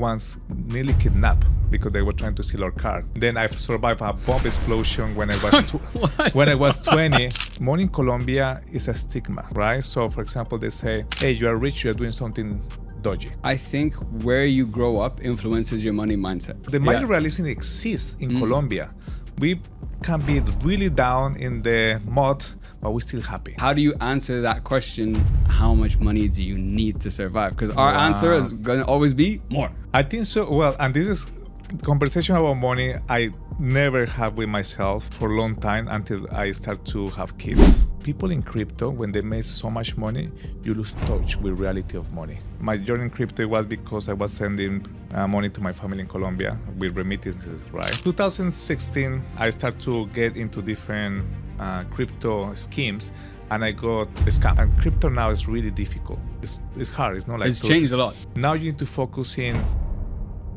once nearly kidnapped because they were trying to steal our car. Then I survived a bomb explosion when I was 20. Money in Colombia is a stigma, right? So for example, they say, hey, you are rich, you are doing something dodgy. I think where you grow up influences your money mindset. The materialism exists in Colombia. We can be really down in the mud, but we're still happy. How do you answer that question? How much money do you need to survive? Because our answer is going to always be more. I think so. Well, and this is conversation about money I never have with myself for a long time until I start to have kids. People in crypto, when they make so much money, you lose touch with reality of money. My journey in crypto was because I was sending money to my family in Colombia with remittances, right? 2016, I started to get into different crypto schemes, and I got a scam. And crypto now is really difficult. It's hard. It's not like it's changed a lot. Now you need to focus in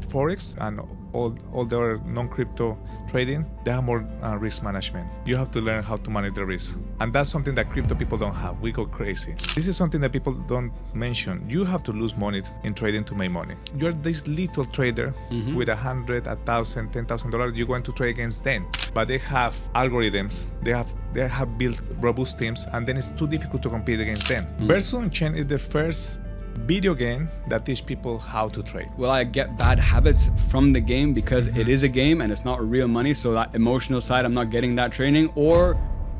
Forex and all the other non-crypto trading. They have more risk management. You have to learn how to manage the risk. And that's something that crypto people don't have. We go crazy. This is something that people don't mention. You have to lose money in trading to make money. You're this little trader with $100, $1,000, $10,000. You're going to trade against them. But they have algorithms. They have built robust teams, and then it's too difficult to compete against them. Versus on-chain is the first video game that teach people how to trade. Well, I get bad habits from the game because it is a game and it's not real money. So that emotional side, I'm not getting that training. Or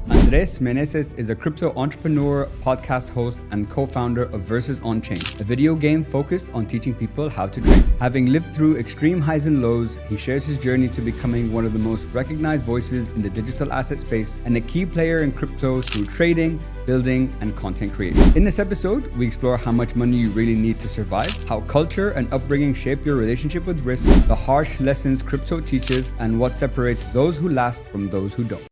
Andrés Meneses is a crypto entrepreneur, podcast host, and co-founder of Versus On-Chain, a video game focused on teaching people how to trade. Having lived through extreme highs and lows, he shares his journey to becoming one of the most recognized voices in the digital asset space and a key player in crypto through trading, building, and content creation. In this episode, we explore how much money you really need to survive, how culture and upbringing shape your relationship with risk, the harsh lessons crypto teaches, and what separates those who last from those who don't.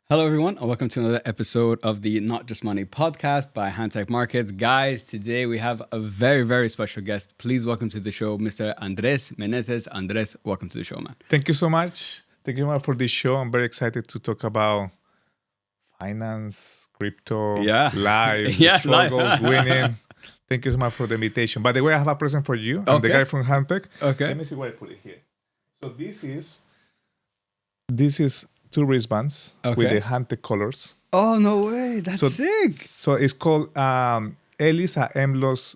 Hello, everyone, and welcome to another episode of the Not Just Money podcast by Handtech Markets. Guys, today we have a very, very special guest. Please welcome to the show, Mr. Andrés Meneses. Andrés, welcome to the show, man. Thank you so much. Thank you so much for this show. I'm very excited to talk about finance, crypto, life, struggles, winning. Thank you so much for the invitation. By the way, I have a present for you. I'm the guy from Handtech. Okay. Let me see where I put it here. So this is 2 wristbands with the Handtech colors. Oh, no way. That's sick. So it's called Elisa Emlos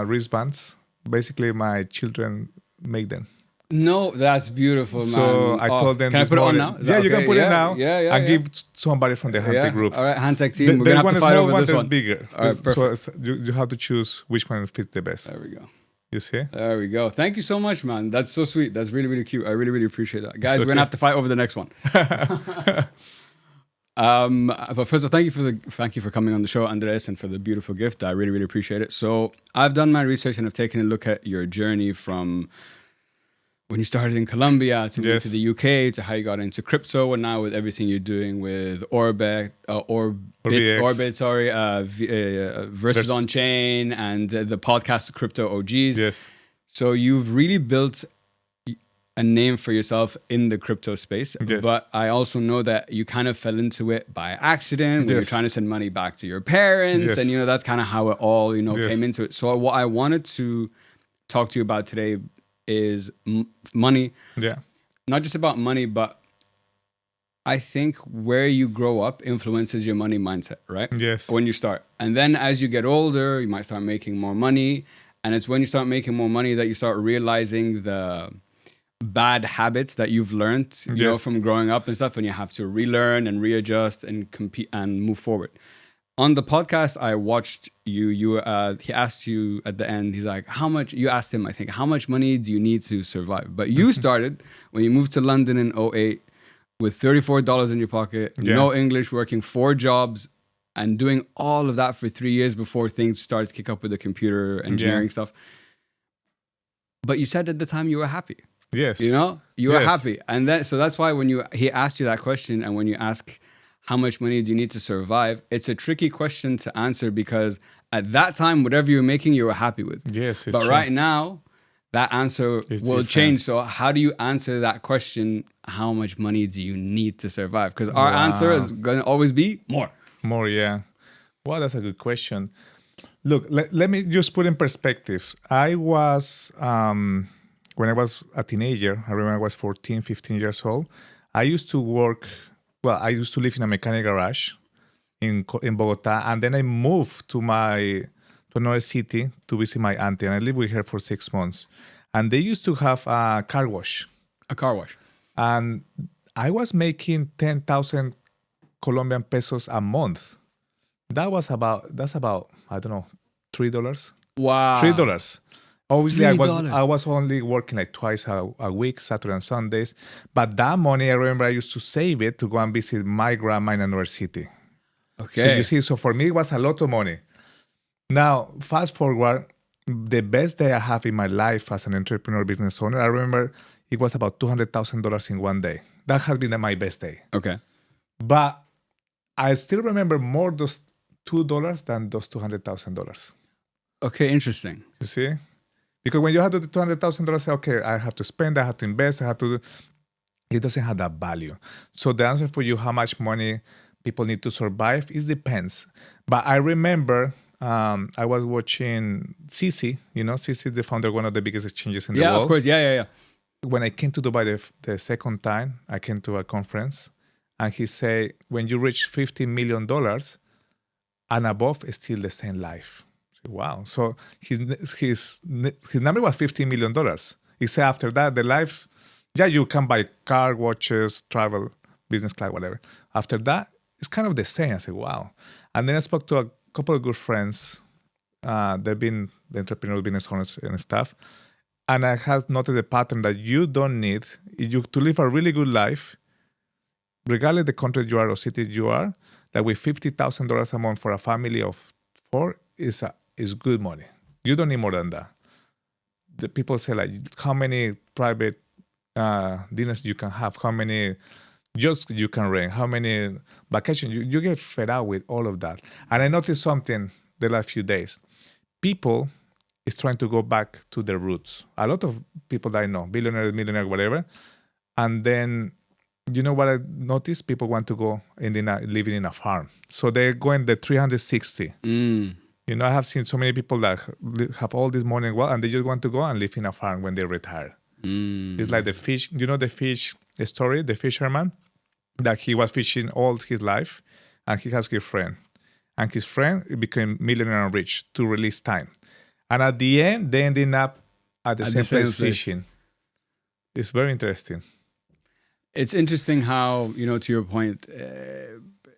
wristbands. Basically, my children make them. No, that's beautiful, man. So I told them, can I put it on now? You can put it now. Yeah. And give somebody from the Handtech group. All right, Handtech team. We're going to have to fight over this one. Bigger. All right, perfect. So you have to choose which one fits the best. There we go. You see? There we go. Thank you so much, man. That's so sweet. That's really, really cute. I really, really appreciate that. Guys, we're going to have to fight over the next one. But first of all, thank you for coming on the show, Andres, and for the beautiful gift. I really, really appreciate it. So I've done my research and I've taken a look at your journey from when you started in Colombia to move to the UK, to how you got into crypto, and now with everything you're doing with Orbit, Versus On-Chain, and the podcast Crypto OGs. Yes. So you've really built a name for yourself in the crypto space. Yes. But I also know that you kind of fell into it by accident when you're trying to send money back to your parents. And, that's kind of how it all, came into it. So what I wanted to talk to you about today is money. Yeah. Not just about money, but I think where you grow up influences your money mindset, right? Yes. When you start. And then as you get older, you might start making more money. And it's when you start making more money that you start realizing the bad habits that you've learned, from growing up and stuff, and you have to relearn and readjust and compete and move forward. On the podcast, I watched he asked you at the end, he's like, you asked him, I think, how much money do you need to survive? But you started when you moved to London in 2008 with $34 in your pocket, no English, working 4 jobs and doing all of that for 3 years before things started to kick up with the computer engineering stuff. But you said at the time you were happy. Yes. You were happy. And so that's why when he asked you that question, and when you ask, how much money do you need to survive? It's a tricky question to answer because at that time, whatever you're making, you were happy with. Yes, but right now, that answer will change. So how do you answer that question? How much money do you need to survive? Because our answer is going to always be more. More, yeah. Well, that's a good question. Look, let me just put in perspective. I was, when I was a teenager, I remember I was 14, 15 years old. I used to work, well, I used to live in a mechanic garage in Bogota, and then I moved to another city to visit my auntie, and I lived with her for 6 months. And they used to have a car wash, A car wash. and I was making 10,000 Colombian pesos a month. That's about I don't know, $3. Wow. $3. Obviously, $3. I was only working like twice a week, Saturday and Sundays. But that money, I remember I used to save it to go and visit my grandma in another city. Okay. So you see, so for me, it was a lot of money. Now, fast forward, the best day I have in my life as an entrepreneur business owner, I remember it was about $200,000 in one day. That has been my best day. Okay. But I still remember more those $2 than those $200,000. Okay, interesting. You see? Because when you have the $200,000, okay, I have to spend, I have to invest, I have to do, it doesn't have that value. So the answer for you, how much money people need to survive, it depends. But I remember I was watching Sisi, Sisi is the founder of one of the biggest exchanges in the world. Yeah, of course. Yeah. When I came to Dubai the second time, I came to a conference, and he said, when you reach $50 million and above, it's still the same life. Wow. So his number was $15 million. He said after that, the life, you can buy car, watches, travel, business class, whatever. After that, it's kind of the same. I said, wow. And then I spoke to a couple of good friends. They've been the entrepreneurial business owners and stuff. And I have noted the pattern that you don't need, to live a really good life, regardless the country you are or city you are, that with $50,000 a month for a family of 4 is good money. You don't need more than that. The people say, like, how many private dinners you can have, how many yachts you can rent, how many vacations. You get fed out with all of that. And I noticed something the last few days. People is trying to go back to their roots. A lot of people that I know, billionaires, millionaires, whatever. And then, you know what I noticed? People want to go living in a farm. So they're going the 360. I have seen so many people that have all this money and they just want to go and live in a farm when they retire. It's like the fish, the fish story, the fisherman, that he was fishing all his life, and he has his friend. And his friend became millionaire and rich to release time. And at the end, they ended up at the same place fishing. It's very interesting. It's interesting how, to your point,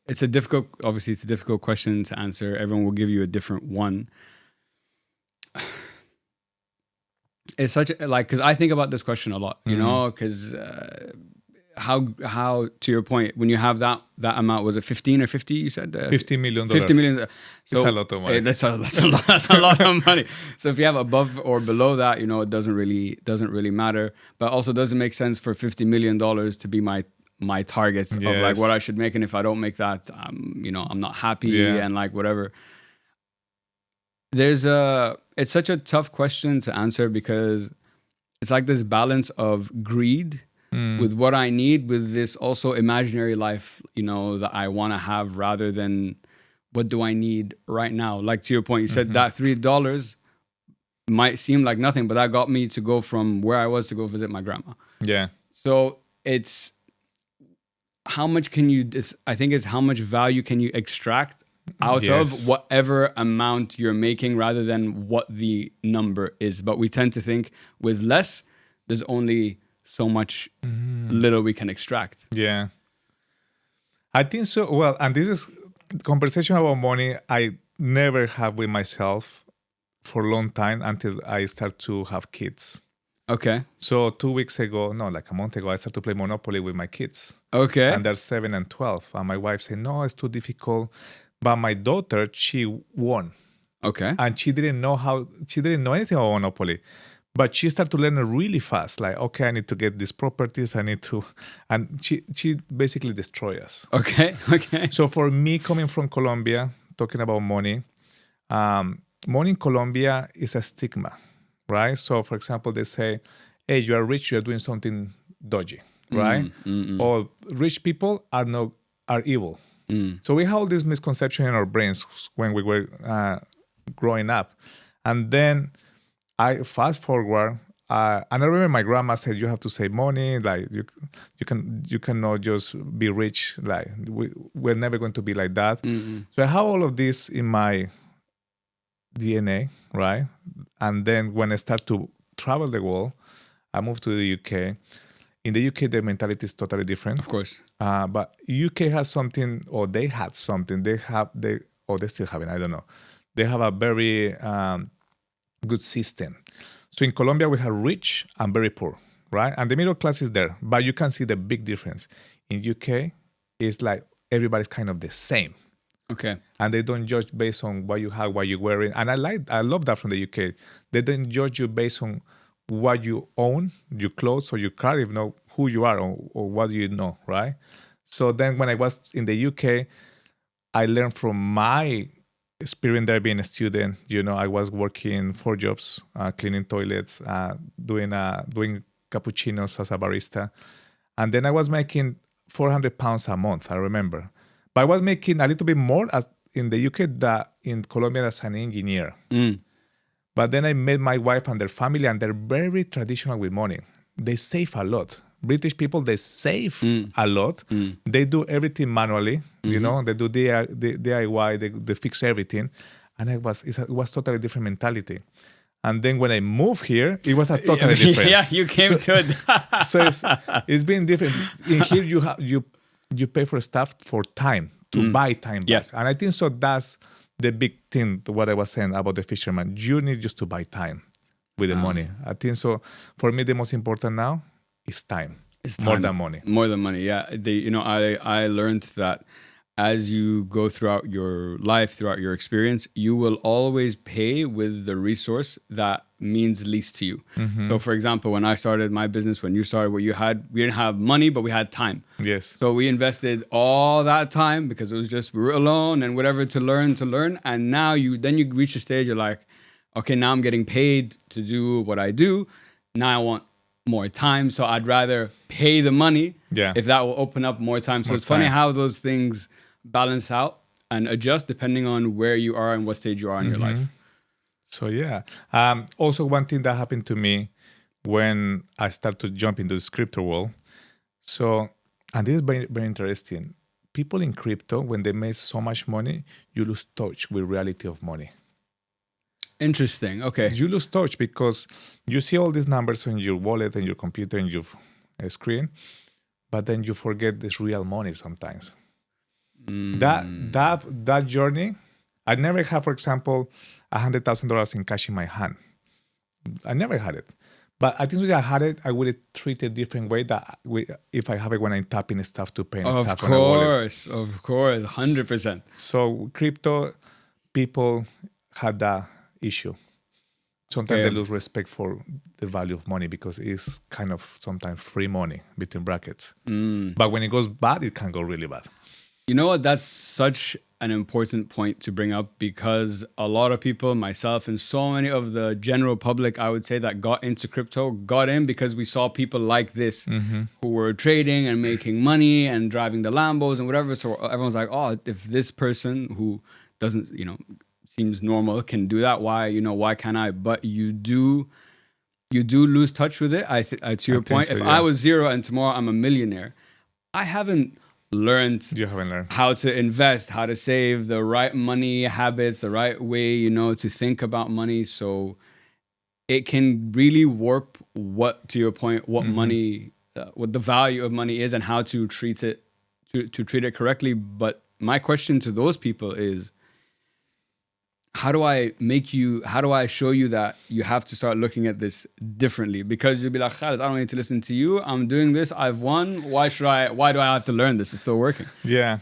it's a difficult question to answer. Everyone will give you a different one. It's such because I think about this question a lot, because how to your point, when you have that amount, was it 15 or 50? You said $50 million. $50 million. So it's a lot of money. That's a lot of money. So if you have above or below that, it doesn't really matter. But also doesn't make sense for $50 million to be my target of like what I should make, and if I don't make that, I'm not happy and like whatever. It's such a tough question to answer because it's like this balance of greed with what I need, with this also imaginary life, that I want to have, rather than what do I need right now. Like to your point, you said that $3 might seem like nothing, but that got me to go from where I was to go visit my grandma. Yeah. So it's how much I think it's how much value can you extract out of whatever amount you're making, rather than what the number is. But we tend to think with less, there's only so much little we can extract. Yeah. I think so. Well, and this is conversation about money I never have with myself for a long time until I start to have kids. Okay. So 2 weeks ago, like a month ago, I started to play Monopoly with my kids. Okay. And they're 7 and 12. And my wife said, no, it's too difficult. But my daughter, she won. Okay. And she didn't know anything about Monopoly. But she started to learn it really fast. Like, okay, I need to get these properties. And she basically destroyed us. Okay. So for me, coming from Colombia, talking about money in Colombia is a stigma, right? So for example, they say, hey, you are rich, you are doing something dodgy, right? Or rich people are evil. So we have all this misconception in our brains when we were growing up. And then I fast forward, and I remember my grandma said, "You have to save money. Like you cannot just be rich. Like we're never going to be like that." So I have all of this in my DNA, right? And then when I start to travel the world, I moved to the UK. In the UK, the mentality is totally different. Of course. But UK has something, or they had something. Or they still have it. I don't know. They have a very good system. So in Colombia, we have rich and very poor, right? And the middle class is there, but you can see the big difference. In UK, it's like everybody's kind of the same. Okay. And they don't judge based on what you have, what you're wearing. And I love that from the UK. They don't judge you based on what you own, your clothes or your car, if know who you are or what you know, right? So then when I was in the UK, I learned from my experience there being a student. I was working 4 jobs, cleaning toilets, doing cappuccinos as a barista. And then I was making £400 a month, I remember. But I was making a little bit more in the UK than in Colombia as an engineer. But then I met my wife and their family, and they're very traditional with money. They save a lot. British people, they save a lot. They do everything manually. They do DIY, they fix everything. And it was totally different mentality. And then when I moved here, it was a totally different. Yeah, you came to it. So it's been different. In here, you pay for stuff for time, to buy time back. Yes. And I think so that's the big thing, what I was saying about the fisherman. You need just to buy time with the money. I think so. For me, the most important now is time. It's more time. than money. More than money, yeah. I learned that as you go throughout your life, throughout your experience, you will always pay with the resource that means least to you. So for example, when I started my business, when you started, we didn't have money, but we had time. Yes. So we invested all that time because it was just, we were alone and whatever to learn. And now you reach a stage, you're like, okay, now I'm getting paid to do what I do. Now I want more time. So I'd rather pay the money if that will open up more time. So it's funny how those things balance out and adjust depending on where you are and what stage you are in your life. So yeah. Also, one thing that happened to me when I started to jump into the crypto world. So, and this is very, very interesting. People in crypto, when they make so much money, you lose touch with reality of money. Interesting. Okay. You lose touch because you see all these numbers on your wallet and your computer and your screen, but then you forget this real money sometimes. That journey, I never had, for example, $100,000 in cash in my hand. I never had it. But I think if I had it, I would treat it a different way if I have it when I'm tapping stuff to pay stuff on a wallet. Of course, 100%. So crypto people had that issue. Sometimes they lose respect for the value of money because it's kind of sometimes free money between brackets. But when it goes bad, it can go really bad. You know what? That's such an important point to bring up because a lot of people, myself and so many of the general public, I would say, that got into crypto, got in because we saw people like this who were trading and making money and driving the Lambos and whatever. So everyone's like, oh, if this person who doesn't, seems normal can do that, why can't I? But you do lose touch with it. To your point, if I was zero and tomorrow I'm a millionaire, I haven't learned how to invest, how to save, the right money habits, the right way, to think about money. So it can really warp what money, what the value of money is and how to treat it, to treat it correctly. But my question to those people is, how do I show you that you have to start looking at this differently? Because you'll be like, Khaled, I don't need to listen to you. I'm doing this. I've won. Why do I have to learn this? It's still working. Yeah.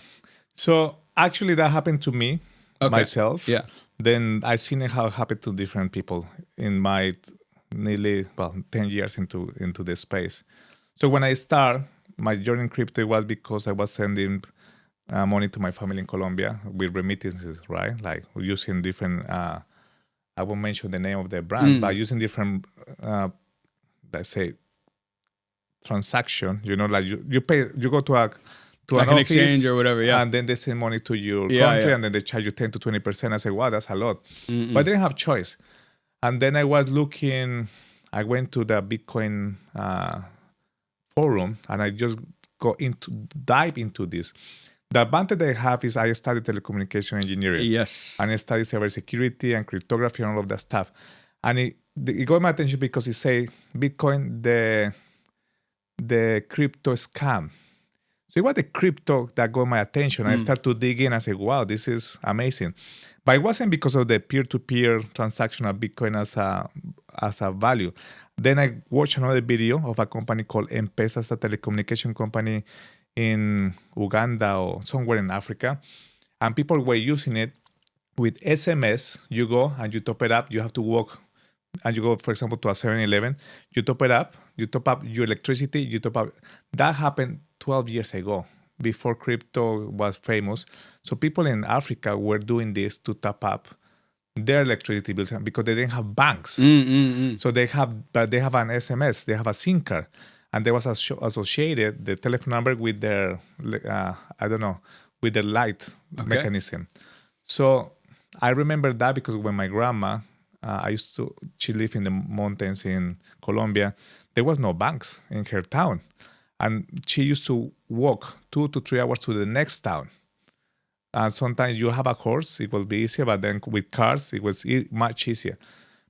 So actually that happened to me myself. Yeah. Then I seen how it happened to different people in my nearly 10 years into this space. So when I start my journey in crypto was because I was sending money to my family in Colombia with remittances, right? Like using different, I won't mention the name of the brands, but using different, let's say, transaction. Like you go to to like an an office, exchange or whatever. Yeah. and then they send money to your Yeah, country, yeah. and then they charge you 10 to 20%. I said, wow, that's a lot. Mm-mm. But I didn't have choice. And then I was looking, I went to the Bitcoin forum, and I just dive into this. The advantage I have is I studied telecommunication engineering. Yes. And I studied cybersecurity and cryptography and all of that stuff. And it got my attention because it say Bitcoin, the crypto scam. So it was the crypto that got my attention. I started to dig in and say, wow, this is amazing. But it wasn't because of the peer-to-peer transaction of Bitcoin as a value. Then I watched another video of a company called M-Pesa, a telecommunication company in Uganda or somewhere in Africa. And people were using it with SMS. You go and you top it up. You have to walk and you go, for example, to a 7-Eleven. You top it up. You top up your electricity. You top up. That happened 12 years ago, before crypto was famous. So people in Africa were doing this to top up their electricity bills because they didn't have banks. So they have an SMS. They have a SIM card. And there was associated the telephone number with their, with the light mechanism. So I remember that because when my grandma, she lived in the mountains in Colombia, there was no banks in her town. And she used to walk 2 to 3 hours to the next town. And sometimes you have a horse, it will be easier, but then with cars, it was much easier.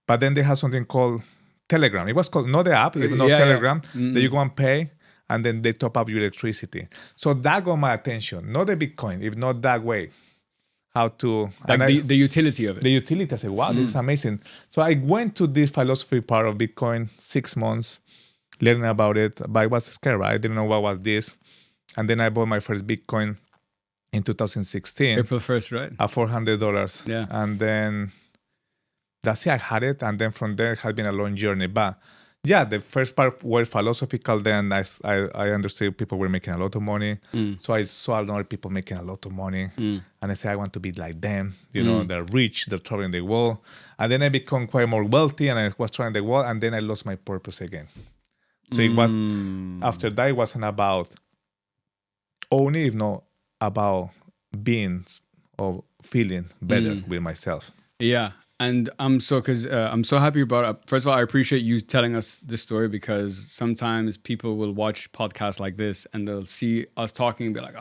But then they have something called Telegram. It was called, not the app, Telegram, that you go and pay, and then they top up your electricity. So that got my attention, not the Bitcoin, if not that way. How to... Like the utility of it. The utility, I said, wow, this is amazing. So I went to this philosophy part of Bitcoin, 6 months, learning about it, but I was scared, right? I didn't know what was this. And then I bought my first Bitcoin in 2016. April 1st, right? At $400. Yeah. And then that's it, I had it. And then from there, it has been a long journey. But yeah, the first part was philosophical. Then I understood people were making a lot of money. So I saw other people making a lot of money. And I said, I want to be like them. You know, they're rich, they're traveling the world. And then I become quite more wealthy and I was traveling the world. And then I lost my purpose again. So it was, after that, it wasn't about owning, if not about being or feeling better with myself. Yeah. And I'm so happy you brought up. First of all, I appreciate you telling us this story because sometimes people will watch podcasts like this and they'll see us talking and be like,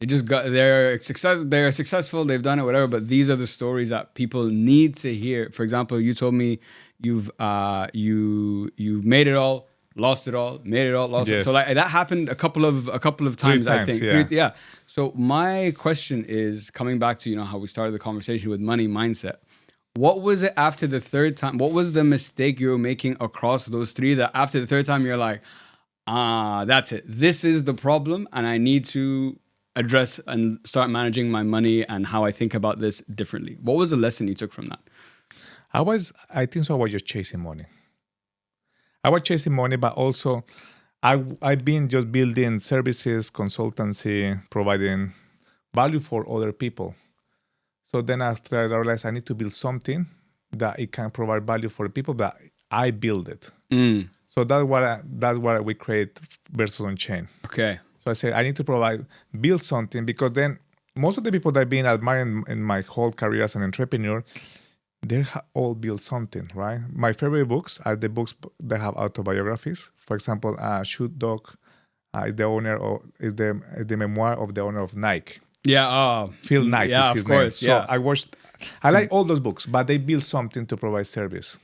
they're successful, they've done it, whatever. But these are the stories that people need to hear. For example, you told me you made it all, lost it all, made it all, lost it. So like that happened a couple of times, I think. Yeah. So my question is coming back to how we started the conversation with money mindset. What was it after the third time? What was the mistake you were making across those three that after the third time you're like, that's it. This is the problem and I need to address and start managing my money and how I think about this differently. What was the lesson you took from that? I think so I was just chasing money. I was chasing money, but also I've been just building services, consultancy, providing value for other people. So then after I realized I need to build something that it can provide value for the people that I build it. So that's what we create Versus on Chain. Okay. So I say I need to build something because then most of the people that I've been admiring in my whole career as an entrepreneur, they all built something, right? My favorite books are the books that have autobiographies. For example, Shoot Dog is the memoir of the owner of Nike. Yeah, Phil Knight is his of course, name. yeah. So I like all those books, but they build something to provide service.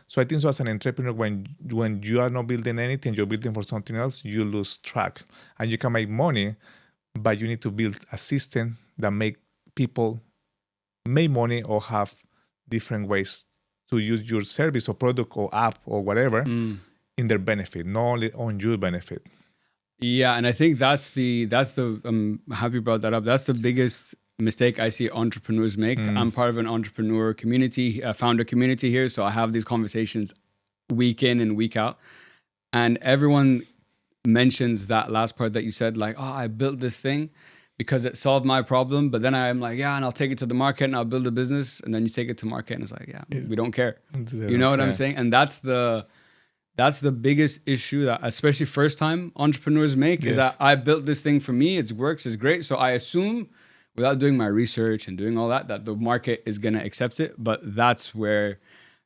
So I think so as an entrepreneur, when you are not building anything, you're building for something else, you lose track. And you can make money, but you need to build a system that make people make money or have different ways to use your service or product or app or whatever in their benefit, not only on your benefit. Yeah, and I think that's the I'm happy you brought that up. That's the biggest mistake I see entrepreneurs make. I'm part of an entrepreneur community, a founder community here, so I have these conversations week in and week out. And everyone mentions that last part that you said, like, oh, I built this thing because it solved my problem. But then I'm like, yeah, and I'll take it to the market and I'll build a business. And then you take it to market and it's like, yeah, we don't care. You know what I'm saying? And that's the That's the biggest issue that especially first time entrepreneurs make is that I built this thing for me, it works, it's great. So I assume without doing my research and doing all that, that the market is going to accept it. But that's where,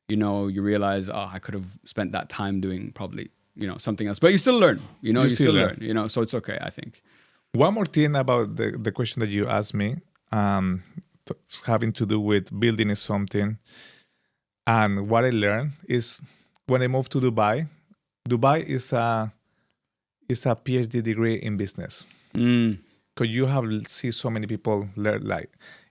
you realize, I could have spent that time doing probably, something else. But you still learn, you still learn, so it's okay, I think. One more thing about the question that you asked me, it's having to do with building something. And what I learned is when I moved to Dubai, Dubai is a PhD degree in business. Because you have see so many people learn,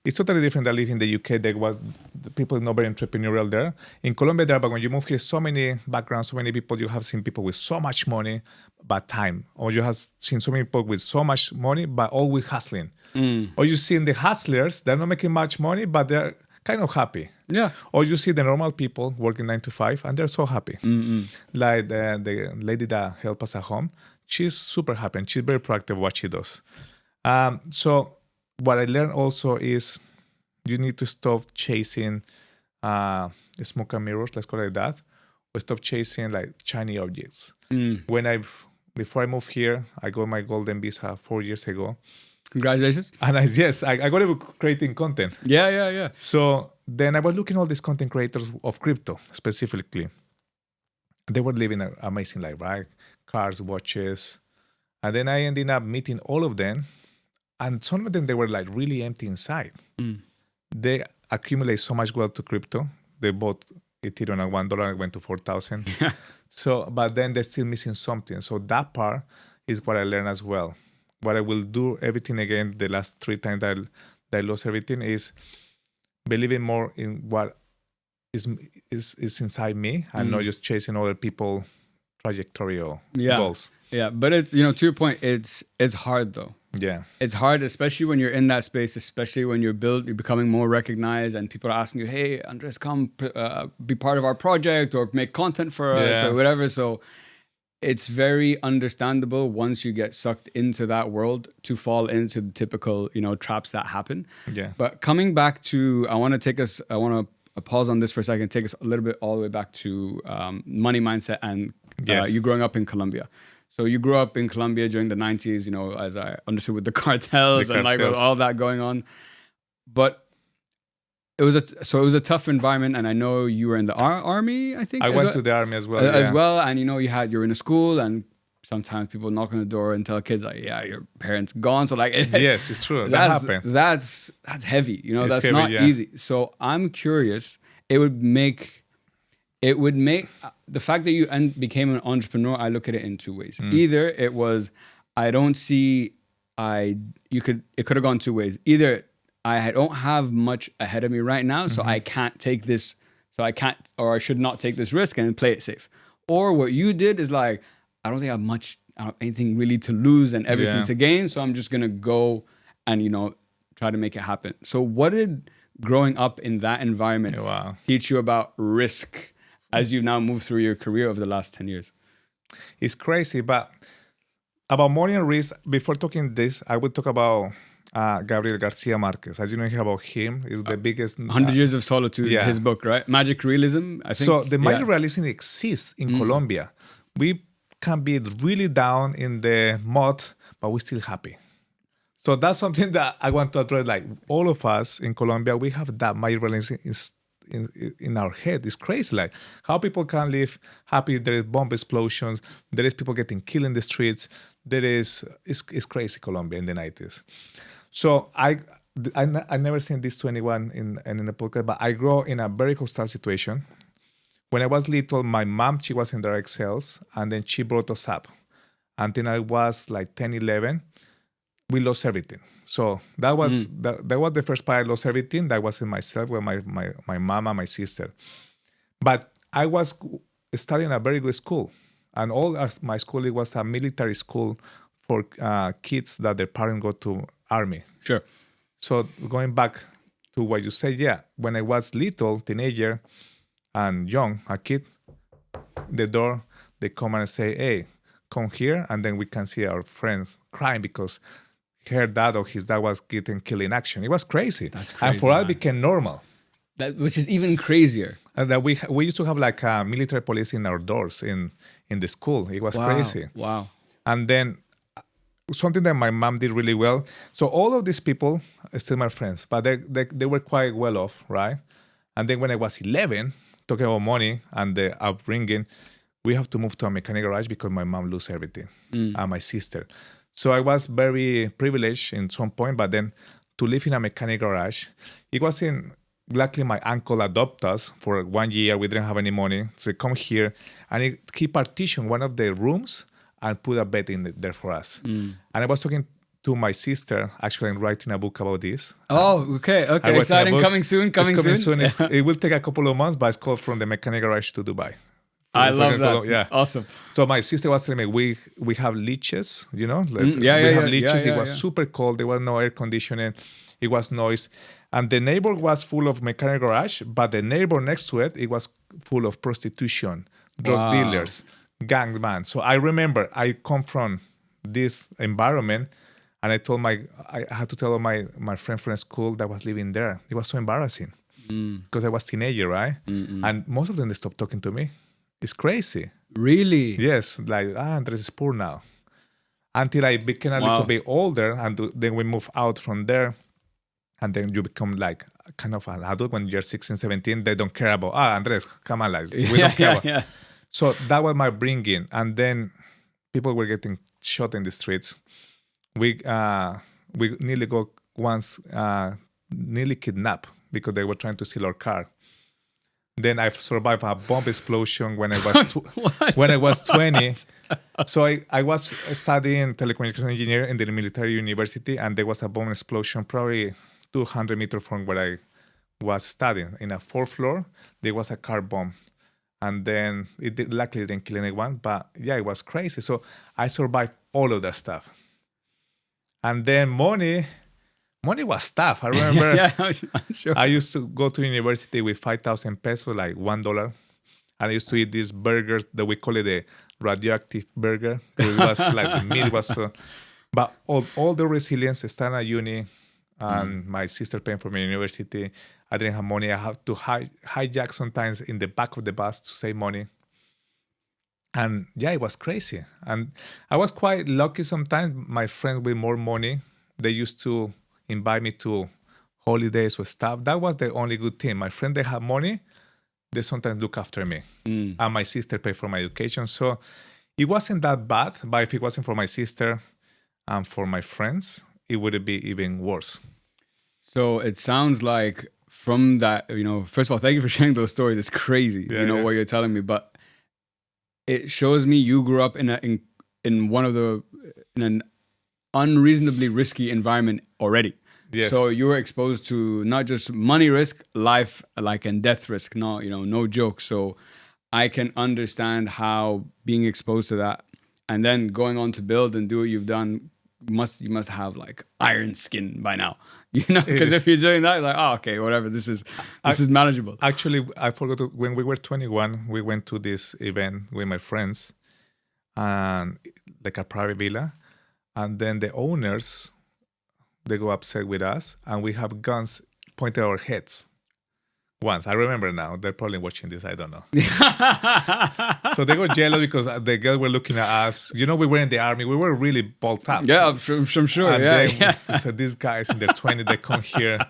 it's totally different than living in the UK. There was the people not very entrepreneurial there. In Colombia, but when you move here, so many backgrounds, so many people. You have seen people with so much money but time, or you have seen so many people with so much money but always hustling. Or you see the hustlers, they're not making much money but they're kind of happy. Yeah. Or you see the normal people working 9 to 5 and they're so happy. Like the lady that helped us at home, she's super happy and she's very proactive what she does. So what I learned also is you need to stop chasing smoke and mirrors, let's call it that, or stop chasing like shiny objects. Before I moved here, I got my golden visa 4 years ago. Congratulations. And I got to creating content. Yeah. So then I was looking at all these content creators of crypto specifically. They were living an amazing life, right? Cars, watches. And then I ended up meeting all of them. And some of them, they were like really empty inside. They accumulate so much wealth to crypto. They bought Ethereum at $1 and went to 4,000. So, but then they're still missing something. So that part is what I learned as well. What I will do everything again, the last 3 times that I lost everything, is believing more in what is inside me and not just chasing other people's trajectory or goals. Yeah, but it's, to your point, it's hard though. Yeah. It's hard, especially when you're in that space, especially when you're becoming more recognized and people are asking you, hey, Andres, come be part of our project or make content for us or whatever. So it's very understandable once you get sucked into that world to fall into the typical, traps that happen. Yeah. But coming back to, I want to pause on this for a second, take us a little bit all the way back to money mindset and you growing up in Colombia. So you grew up in Colombia during the 90s, as I understood with the cartels and like with all that going on. But it was a tough environment, and I know you were in the army, I think. I went to the army as well. As well, and you're in a school, and sometimes people knock on the door and tell kids like, yeah, your parents gone. So like, yes, it's true. That happened. That's heavy. That's heavy, not easy. So I'm curious. It would make the fact that you became an entrepreneur. I look at it in 2 ways. Either it was, it could have gone 2 ways. Either I don't have much ahead of me right now, so I can't take this. So I can't, or I should not take this risk and play it safe. Or what you did is like, I don't think I have anything really to lose and everything to gain. So I'm just gonna go and try to make it happen. So what did growing up in that environment teach you about risk as you now move through your career over the last 10 years? It's crazy, but about money and risk, before talking this, I would talk about Gabriel Garcia Marquez. As you know about him, is the biggest... 100 Years of Solitude, his book, right? Magic Realism, I think. So the magic realism exists in Colombia. We can be really down in the mud, but we're still happy. So that's something that I want to address. Like all of us in Colombia, we have that magic realism in our head. It's crazy, like how people can live happy. There is bomb explosions, there is people getting killed in the streets, it's crazy Colombia in the 90s. So I never seen this to anyone in the podcast, but I grew in a very hostile situation. When I was little, my mom, she was in direct sales, and then she brought us up until I was like 10, 11. We lost everything. So that was the first part. I lost everything. That was in myself with my mom and my sister. But I was studying a very good school, and my school, it was a military school for kids that their parents go to army. Sure. So going back to what you said, when I was little, teenager and young, a kid, the door, they come and say, hey, come here, and then we can see our friends crying because her dad or his dad was getting killed in action. It was crazy. That's crazy. And for us, it became normal. Which is even crazier. And that we used to have like military police in our doors in the school. It was crazy. Wow. And then something that my mom did really well. So all of these people are still my friends, but they were quite well off, right? And then when I was 11, talking about money and the upbringing, we have to move to a mechanic garage because my mom lost everything, and my sister. So I was very privileged in some point, but then to live in a mechanic garage, it wasn't. Luckily, my uncle adopted us for 1 year. We didn't have any money, so they come here, and he partitioned one of the rooms and put a bed in there for us. And I was talking to my sister, actually, I'm writing a book about this. Oh, okay. Exciting. Coming soon. Coming soon. It will take a couple of months, but it's called From the Mechanic Garage to Dubai. I love that. Yeah. Awesome. So my sister was telling me, we have leeches, we have leeches. It was super cold. There was no air conditioning. It was noise. And the neighbor was full of mechanic garage, but the neighbor next to it was full of prostitution, drug dealers, gangman. So I remember I come from this environment, and I had to tell my friend from school that was living there. It was so embarrassing because I was a teenager, right? And most of them, they stopped talking to me. It's crazy. Really? Yes, like, Andres is poor now. Until I became a little bit older, and then we moved out from there. And then you become like kind of an adult when you're 16, 17. They don't care about, Andres, come on, like, we don't care about. So that was my bringing. And then people were getting shot in the streets. We nearly got once, nearly kidnapped because they were trying to steal our car. Then I survived a bomb explosion when I was 20. So I was studying telecommunication engineering in the military university, and there was a bomb explosion probably 200 meters from where I was studying. In a 4th floor, there was a car bomb. And then luckily didn't kill anyone, but yeah, it was crazy. So I survived all of that stuff. And then money was tough. I remember I'm sure. I used to go to university with 5,000 pesos, like $1. And I used to eat these burgers that we call it the radioactive burger. It was like the meat was so... But all the resilience, starting at uni, and my sister paying for my university. I didn't have money. I had to hijack sometimes in the back of the bus to save money. And yeah, it was crazy. And I was quite lucky sometimes. My friends with more money, they used to invite me to holidays or stuff. That was the only good thing. My friends, they have money. They sometimes look after me. And my sister paid for my education. So it wasn't that bad. But if it wasn't for my sister and for my friends, it would be even worse. So it sounds like from that, first of all, thank you for sharing those stories. It's crazy, what you're telling me. But it shows me you grew up in an unreasonably risky environment already. Yes. So you were exposed to not just money risk, life and death risk. No joke. So I can understand how being exposed to that and then going on to build and do what you've done, you must have like iron skin by now. Because if you're doing that, you're like, okay, whatever, this is manageable. Actually, I forgot when we were 21, we went to this event with my friends, and like a private villa, and then the owners, they go upset with us, and we have guns pointed at our heads. Once, I remember now. They're probably watching this. I don't know. So they got jealous because the girls were looking at us. We were in the army. We were really bulked up. Yeah, I'm sure. And so these guys in their 20s, they come here.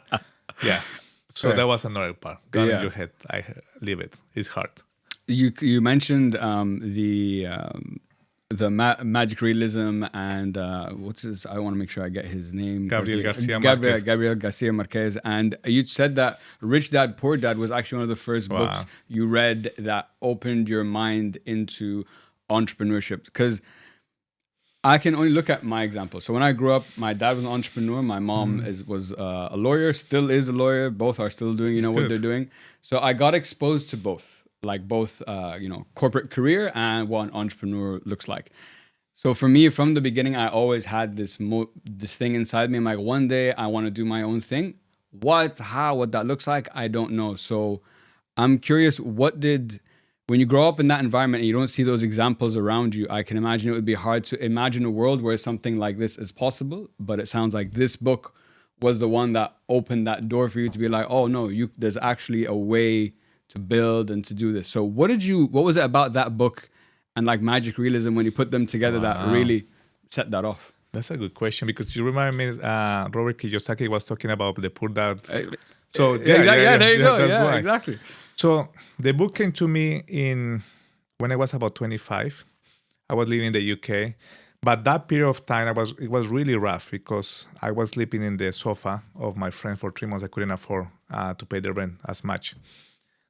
Yeah. So that was another part. Gun in your head. I leave it. It's hard. You mentioned the magic realism and what's his? I want to make sure I get his name. Gabriel Garcia Marquez. And you said that Rich Dad Poor Dad was actually one of the first books you read that opened your mind into entrepreneurship. Because I can only look at my example. So when I grew up, my dad was an entrepreneur. My mom was a lawyer, still is a lawyer. Both are still doing what they're doing. So I got exposed to both. Like both, corporate career and what an entrepreneur looks like. So for me, from the beginning, I always had this thing inside me. I'm like, one day I want to do my own thing. What that looks like, I don't know. So I'm curious, when you grow up in that environment and you don't see those examples around you, I can imagine it would be hard to imagine a world where something like this is possible. But it sounds like this book was the one that opened that door for you to be like, oh no, there's actually a way to build and to do this. So what was it about that book and like Magic Realism when you put them together that really set that off? That's a good question, because you remind me, Robert Kiyosaki was talking about the poor dad. So there you go. That's Yeah, why. exactly. So the book came to me when I was about 25. I was living in the UK, but that period of time it was really rough, because I was sleeping in the sofa of my friend for 3 months. I couldn't afford to pay the rent as much.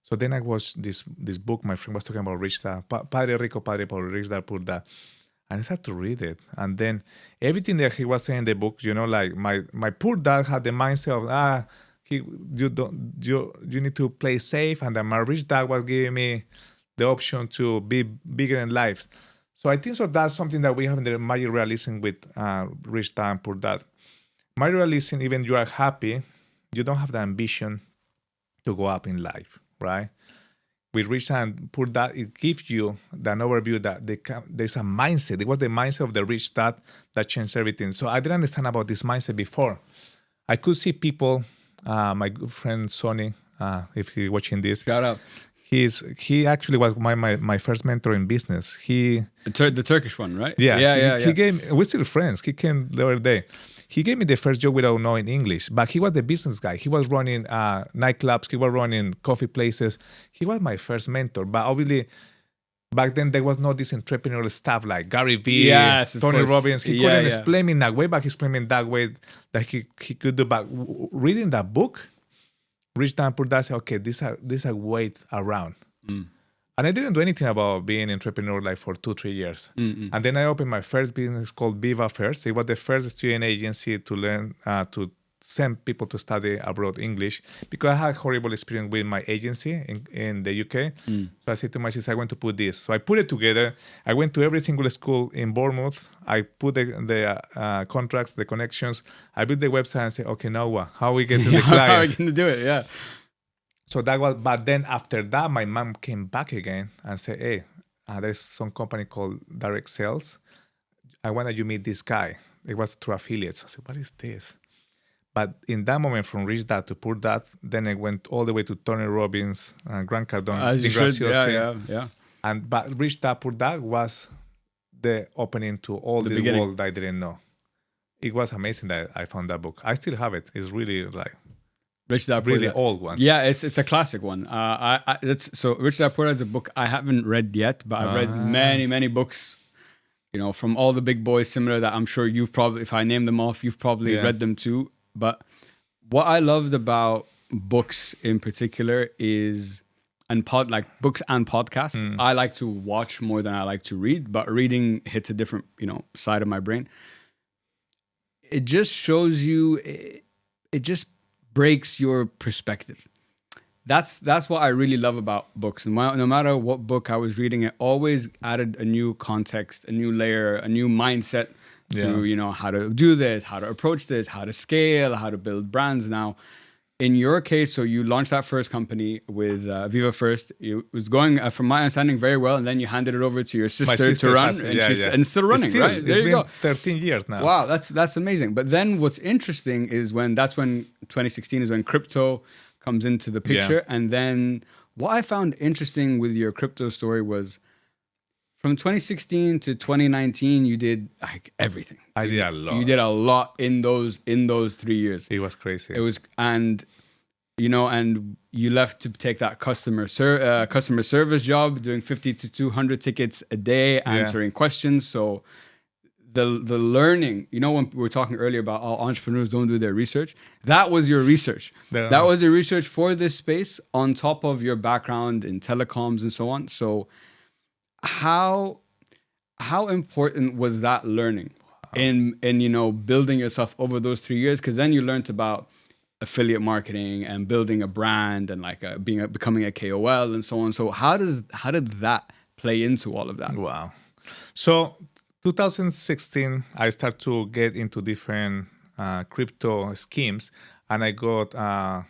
So then I watched this book. My friend was talking about Rich Dad, Padre Rico, Padre Pobre, Rich Dad, Poor Dad. And I started to read it. And then everything that he was saying in the book, like my poor dad had the mindset of, you need to play safe. And then my rich dad was giving me the option to be bigger in life. So I think that's something that we have in the Magic Realism with Rich Dad and Poor Dad. Magic Realism, even you are happy, you don't have the ambition to go up in life, right? With Rich Dad and Poor Dad, it gives you an overview that there's a mindset. It was the mindset of the rich dad that changed everything. So I didn't understand about this mindset before. I could see people, my good friend Sonny, if he's watching this. Shout out. He actually was my first mentor in business. The Turkish one, right? Yeah. We're still friends. He came the other day. He gave me the first job without knowing English, but he was the business guy. He was running nightclubs. He was running coffee places. He was my first mentor. But obviously, back then, there was no this entrepreneurial stuff like Gary Vee, Tony Robbins. He couldn't explain me in that way, but he explained me in that way that he could do. But reading that book, Rich Dad Poor Dad, said, okay, this a way around. And I didn't do anything about being an entrepreneur like for 2-3 years. And then I opened my first business called Viva First. It was the first student agency to learn to send people to study abroad English, because I had a horrible experience with my agency in the UK. So I said to my sister, I want to put this. So I put it together. I went to every single school in Bournemouth. I put the contracts, the connections. I built the website and said, okay, now what? How we get to the clients? How are we going to do it? Yeah. So that was, but then after that, my mom came back again and said, hey, there's some company called Direct Sales. I want that you meet this guy. It was through affiliates. I said, what is this? But in that moment, from Rich Dad to Poor Dad, then I went all the way to Tony Robbins, Grant Cardone. As you should, yeah. But Rich Dad, Poor Dad was the opening to all the world I didn't know. It was amazing that I found that book. I still have it. It's really like Rich Dad really old one. Yeah, it's a classic one. So Rich Dad Poor Dad is a book I haven't read yet, but I've read many books, from all the big boys similar that I'm sure you've probably, if I name them off, you've probably read them too. But what I loved about books in particular is, books and podcasts, I like to watch more than I like to read, but reading hits a different, side of my brain. It just shows you, it just breaks your perspective. That's what I really love about books. And no matter what book I was reading, it always added a new context, a new layer, a new mindset to, how to do this, how to approach this, how to scale, how to build brands. Now, in your case, so you launched that first company with Viva First. It was going, from my understanding, very well. And then you handed it over to your sister to run. And it's still running, right? There you go. 13 years now. Wow, that's amazing. But then what's interesting is that's when 2016 is when crypto comes into the picture. And then what I found interesting with your crypto story was from 2016 to 2019, you did like everything. I did a lot. You did a lot in those 3 years. It was crazy. It was, and you left to take that customer service job, doing 50 to 200 tickets a day, answering questions. So the learning, when we were talking earlier about how entrepreneurs don't do their research, that was your research. That was your research for this space on top of your background in telecoms and so on. So how important was that learning in building yourself over those 3 years? Because then you learned about affiliate marketing and building a brand and becoming a KOL and so on. So how did that play into all of that? Wow. So 2016, I started to get into different crypto schemes, and I got a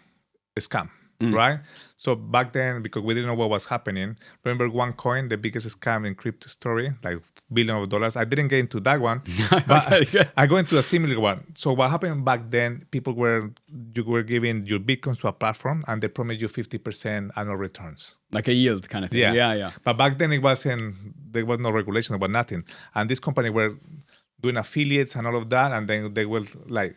scam. Right? So back then, because we didn't know what was happening, remember OneCoin, the biggest scam in crypto story, like billion of dollars. I didn't get into that one, but Okay. I go into a similar one. So what happened back then, you were giving your Bitcoins to a platform and they promised you 50% annual returns. Like a yield kind of thing. Yeah. But back then there was no regulation about nothing. And this company were doing affiliates and all of that. And then they were like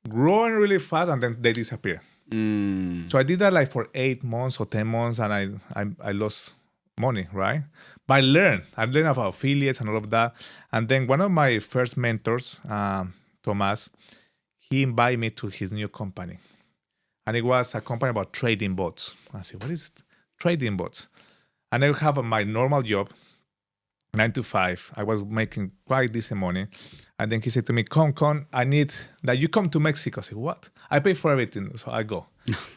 growing really fast and then they disappear. So I did that like for 8 months or 10 months and I lost money, right? But I learned about affiliates and all of that. And then one of my first mentors, Tomas, he invited me to his new company. And it was a company about trading bots. I said, what is it? Trading bots? And I have my normal job, 9 to 5. I was making quite decent money. And then he said to me, Con, I need that you come to Mexico. I said, what? I pay for everything. So I go.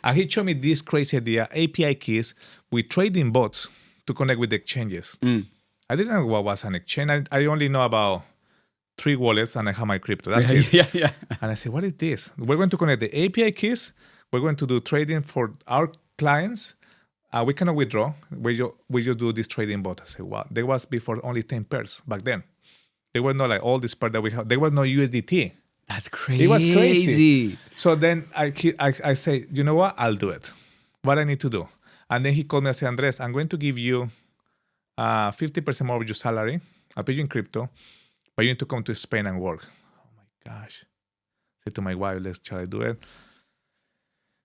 And he showed me this crazy idea, API keys with trading bots to connect with the exchanges. I didn't know what was an exchange. I only know about 3 wallets and I have my crypto. That's it. Yeah. And I said, what is this? We're going to connect the API keys. We're going to do trading for our clients. We cannot withdraw. We just do this trading bot. I said, wow. There was before only 10 pairs back then. There were not like all this pairs that we have. There was no USDT. That's crazy. It was crazy. So then I say, you know what? I'll do it. What I need to do. And then he called me and said, Andres, I'm going to give you 50% more of your salary. I'll pay you in crypto, but you need to come to Spain and work. Oh my gosh. I said to my wife, shall I do it?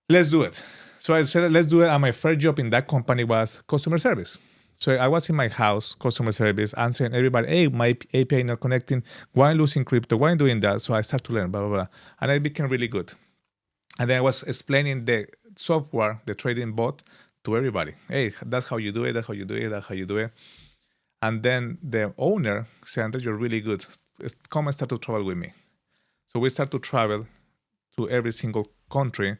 Let's do it. So I said, let's do it. And my first job in that company was customer service. So I was in my house, customer service, answering everybody, hey, my API not connecting. Why I'm losing crypto? Why I'm doing that? So I started to learn, blah, blah, blah. And I became really good. And then I was explaining the software, the trading bot, to everybody. Hey, that's how you do it. That's how you do it. That's how you do it. And then the owner said, Andres, you're really good. Come and start to travel with me. So we start to travel to every single country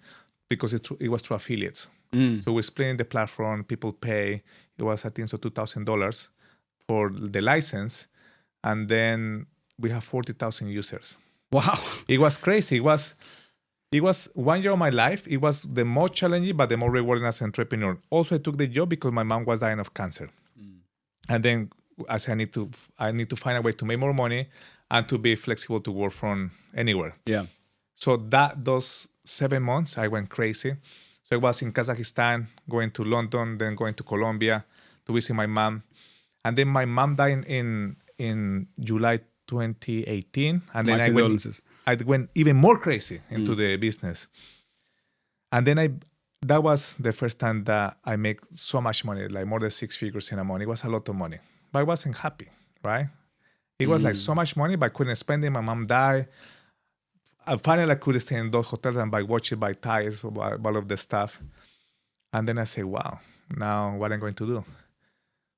because it was through affiliates. So we explained the platform, people pay. It was, I think, so $2,000 for the license. And then we have 40,000 users. Wow. It was crazy. It was 1 year of my life. It was the most challenging, but the more rewarding as an entrepreneur. Also, I took the job because my mom was dying of cancer. And then I said, I need to find a way to make more money and to be flexible to work from anywhere. Yeah. So those 7 months, I went crazy. So I was in Kazakhstan, going to London, then going to Colombia to visit my mom. And then my mom died in July 2018. And then I went even more crazy into the business. And then that was the first time that I make so much money, like more than 6 figures in a month. It was a lot of money, but I wasn't happy, right? It was like so much money, but I couldn't spend it. My mom died. I finally could stay in those hotels and buy watches, buy ties, buy all of the stuff. And then I say, wow, now what am I going to do?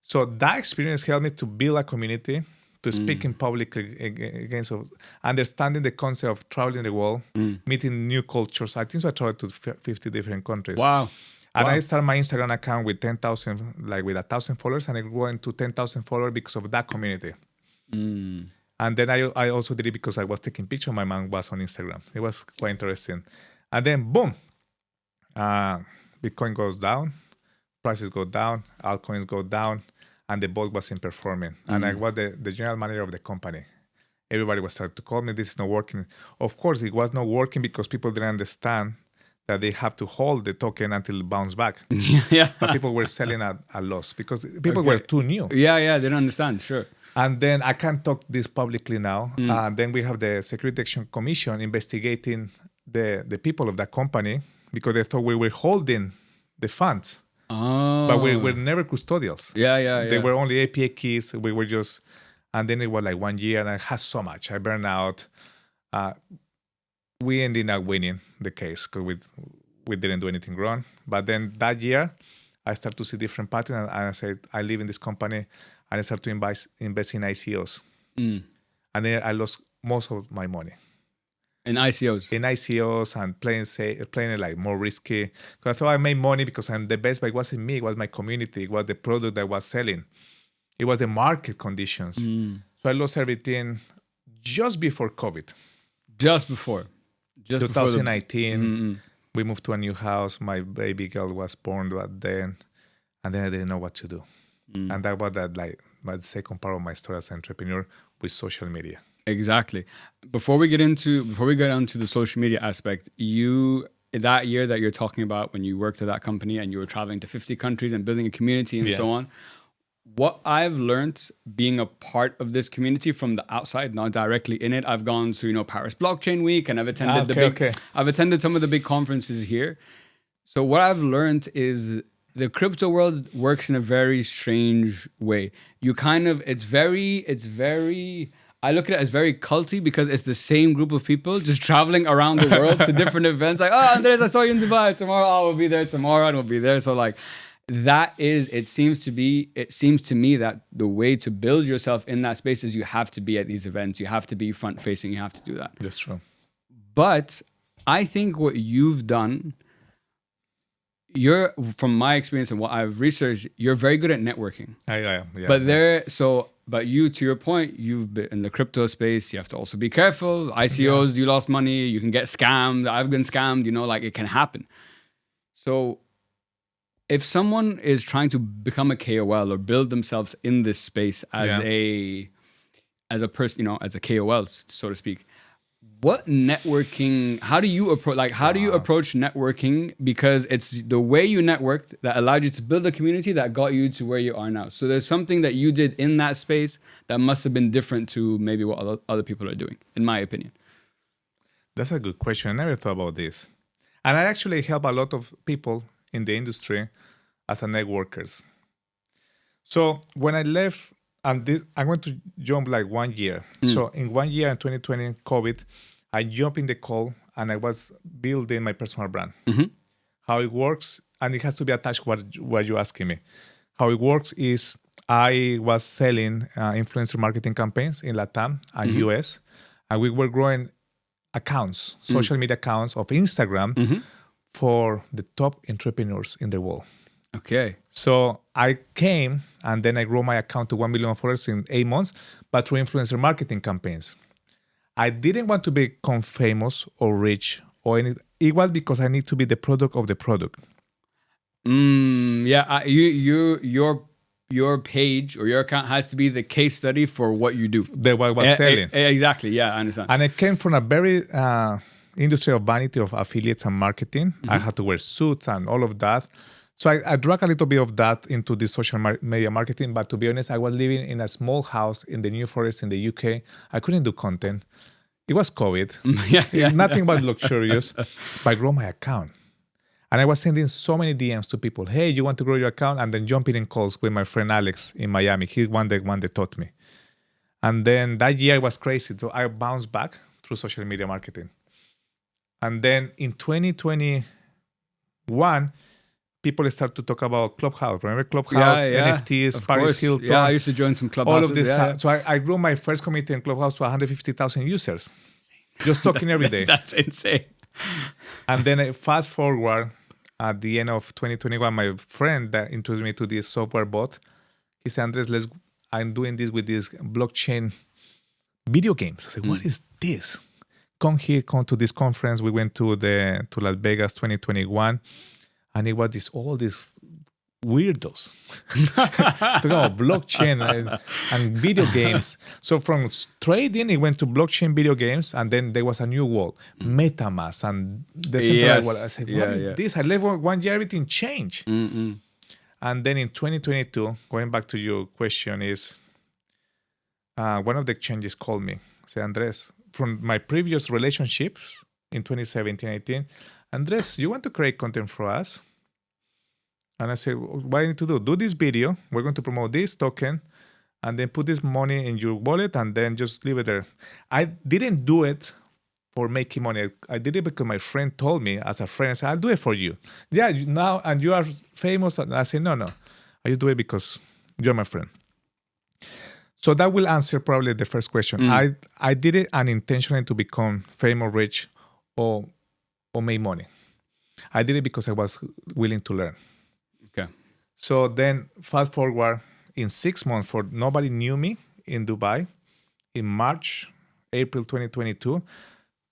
So that experience helped me to build a community, to speak in public again, so understanding the concept of traveling the world, meeting new cultures. I think so I traveled to 50 different countries. Wow. And I started my Instagram account with 10,000, like with 1,000 followers, and it went to 10,000 followers because of that community. And then I also did it because I was taking pictures. My mom was on Instagram. It was quite interesting. And then boom, Bitcoin goes down, prices go down, altcoins go down, and the bot wasn't performing. And I was the general manager of the company. Everybody was starting to call me, this is not working. Of course, it was not working because people didn't understand that they have to hold the token until it bounces back. Yeah. But people were selling at a loss because people were too new. Yeah, they don't understand, sure. And then I can't talk this publicly now. Then we have the Security Action Commission investigating the people of that company because they thought we were holding the funds. Oh. But we were never custodials. Yeah. They were only API keys. We were just, and then it was like 1 year and I had so much. I burned out. We ended up winning the case because we didn't do anything wrong. But then that year, I started to see different patterns and I said, I live in this company and I started to invest in ICOs. And then I lost most of my money. In ICOs? In ICOs and playing it like more risky. Because I thought I made money because I'm the best, but it wasn't me. It was my community. It was the product that I was selling. It was the market conditions. So I lost everything just before COVID. Just before 2019, we moved to a new house. My baby girl was born back then. And then I didn't know what to do. And that was the second part of my story as an entrepreneur with social media. Exactly. Before we get onto the social media aspect, that year that you're talking about when you worked at that company and you were traveling to 50 countries and building a community and so on, what I've learned being a part of this community from the outside, not directly in it, I've gone to Paris Blockchain Week and I've attended I've attended some of the big conferences here. So what I've learned is the crypto world works in a very strange way. I look at it as very culty because it's the same group of people just traveling around the world to different events. Like, oh, Andres, I saw you in Dubai. Tomorrow, we'll be there tomorrow and we'll be there. So like, it seems to me that the way to build yourself in that space is you have to be at these events. You have to be front facing. You have to do that. That's true. But I think what you've done, from my experience and what I've researched, you're very good at networking. Yeah. But you, to your point, you've been in the crypto space. You have to also be careful. ICOs, you lost money. You can get scammed. I've been scammed. It can happen. So if someone is trying to become a KOL or build themselves in this space as a person, as a KOL, so to speak, what networking, how do you approach networking? Because it's the way you networked that allowed you to build a community that got you to where you are now. So there's something that you did in that space that must have been different to maybe what other people are doing, in my opinion. That's a good question. I never thought about this. And I actually help a lot of people in the industry as a networkers. So when I left, I'm going to jump like 1 year. So in 1 year in 2020, COVID, I jumped in the call and I was building my personal brand. Mm-hmm. How it works, and it has to be attached to what you're asking me. How it works is I was selling influencer marketing campaigns in LATAM and US, and we were growing accounts, social media accounts of Instagram for the top entrepreneurs in the world. Okay. So I came and then I grew my account to 1 million followers in 8 months, but through influencer marketing campaigns. I didn't want to become famous or rich or anything. It was because I need to be the product of the product. Your page or your account has to be the case study for what you do. That what I was selling. Exactly. Yeah, I understand. And I came from a very industry of vanity of affiliates and marketing. I had to wear suits and all of that. So I drag a little bit of that into the social media marketing. But to be honest, I was living in a small house in the New Forest in the UK. I couldn't do content. It was COVID. Nothing but luxurious. But I grew my account. And I was sending so many DMs to people. Hey, you want to grow your account? And then jumping in calls with my friend Alex in Miami. He's one that taught me. And then that year was crazy. So I bounced back through social media marketing. And then in 2021, people start to talk about Clubhouse. Remember Clubhouse, NFTs, Paris Hilton? Yeah, I used to join some Clubhouses. All of this stuff. So I grew my first community in Clubhouse to 150,000 users. Just talking every day. That's insane. And then I fast forward at the end of 2021, my friend that introduced me to this software bot, he said, Andres, I'm doing this with this blockchain video games. I said, what is this? Come to this conference. We went to Las Vegas 2021. And it was all these weirdos talking about blockchain and video games. So from trading, it went to blockchain video games, and then there was a new world, MetaMask and decentralized world. I said, what is this? I left 1 year, everything changed. And then in 2022, going back to your question, is one of the exchanges called me. Said, Andres, from my previous relationships in 2017, 18, Andres, you want to create content for us? And I said, what do I need to do? Do this video. We're going to promote this token and then put this money in your wallet and then just leave it there. I didn't do it for making money. I did it because my friend told me as a friend, I said, I'll do it for you. Yeah, now, and you are famous. And I said, no. I just do it because you're my friend. So that will answer probably the first question. I did it unintentionally to become famous, rich, or make money. I did it because I was willing to learn. Okay. So then fast forward in 6 months, for nobody knew me in Dubai, in April 2022,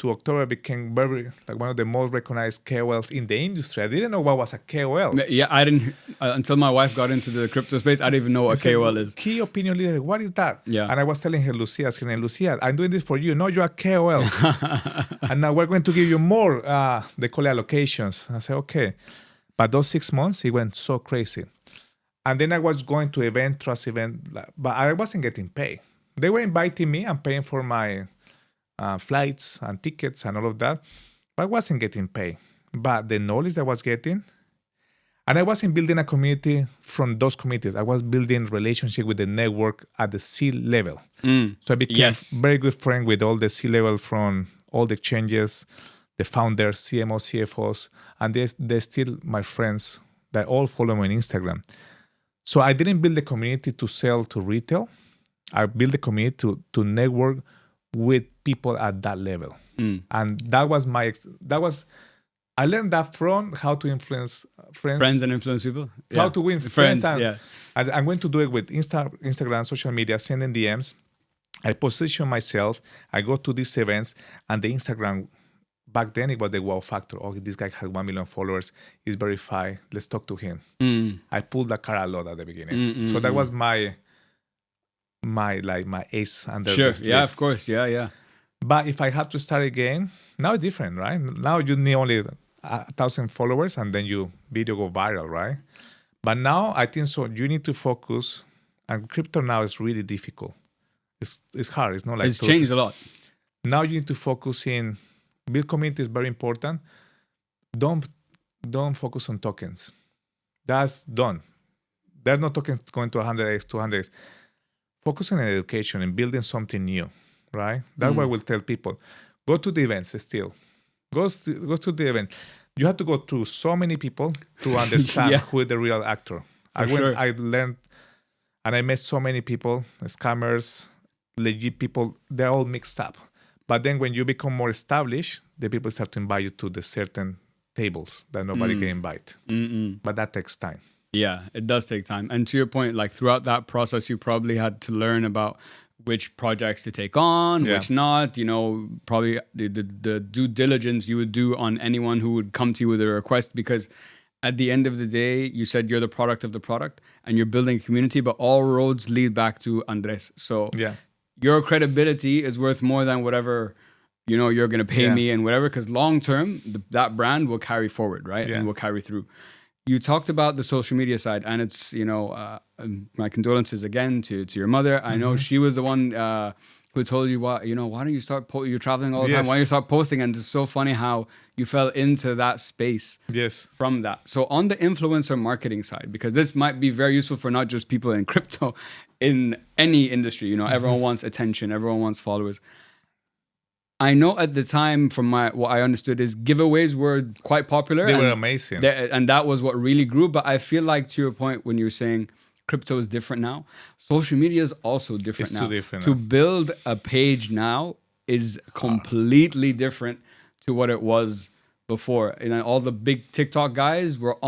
to October, I became very like one of the most recognized KOLs in the industry. I didn't know what was a KOL. Yeah, I didn't until my wife got into the crypto space. I didn't even know what KOL is. Key opinion leader. What is that? Yeah. And I was telling her, Lucia, I'm doing this for you. No, you're a KOL. And now we're going to give you more. They call it allocations. I said, okay. But those 6 months, it went so crazy. And then I was going to event, but I wasn't getting paid. They were inviting me and paying for my flights and tickets and all of that, but I wasn't getting paid. But the knowledge I was getting, and I wasn't building a community from those communities. I was building relationship with the network at the C level. So I became very good friend with all the C level from all the exchanges, the founders, CMOs, CFOs, and they're still my friends that all follow me on Instagram. So I didn't build the community to sell to retail. I built the community to network with people at that level. And that was I learned that from how to influence friends. Friends and influence people. How to win friends. And I'm going to do it with Instagram, social media, sending DMs. I position myself. I go to these events, and the Instagram, back then it was the wow factor. Oh, this guy has 1 million followers. He's verified. Let's talk to him. I pulled that card a lot at the beginning. So that was my ace under the sleeve. Yeah, of course. Yeah. But if I had to start again, now it's different, right? Now you need only 1,000 followers and then your video go viral, right? But now I think so you need to focus, and crypto now is really difficult. It's hard. It's not like it's changed a lot. Now you need to focus in build community is very important. Don't focus on tokens. That's done. There are no tokens going to 100x, 200x. Focus on education and building something new, right? That's what I will tell people. Go to the events still. Go to the event. You have to go through so many people to understand who is the real actor. I learned, and I met so many people, scammers, legit people. They're all mixed up. But then when you become more established, the people start to invite you to the certain tables that nobody can invite. But that takes time. Yeah, it does take time. And to your point, like throughout that process, you probably had to learn about which projects to take on, which not, probably the due diligence you would do on anyone who would come to you with a request, because at the end of the day, you said you're the product of the product and you're building a community, but all roads lead back to Andrés. So your credibility is worth more than whatever, you're going to pay me and whatever, because long term, that brand will carry forward, right? And will carry through. You talked about the social media side, and it's, my condolences again to your mother. I know she was the one who told you, why don't you start, you're traveling all the time, why don't you start posting? And it's so funny how you fell into that space from that. So on the influencer marketing side, because this might be very useful for not just people in crypto, in any industry, everyone wants attention, everyone wants followers. I know at the time, from what I understood, is giveaways were quite popular. They were amazing. And that was what really grew. But I feel like, to your point, when you were saying crypto is different now, social media is also different now. It's too different to now. build a page now is completely different to what it was before. And all the big TikTok guys got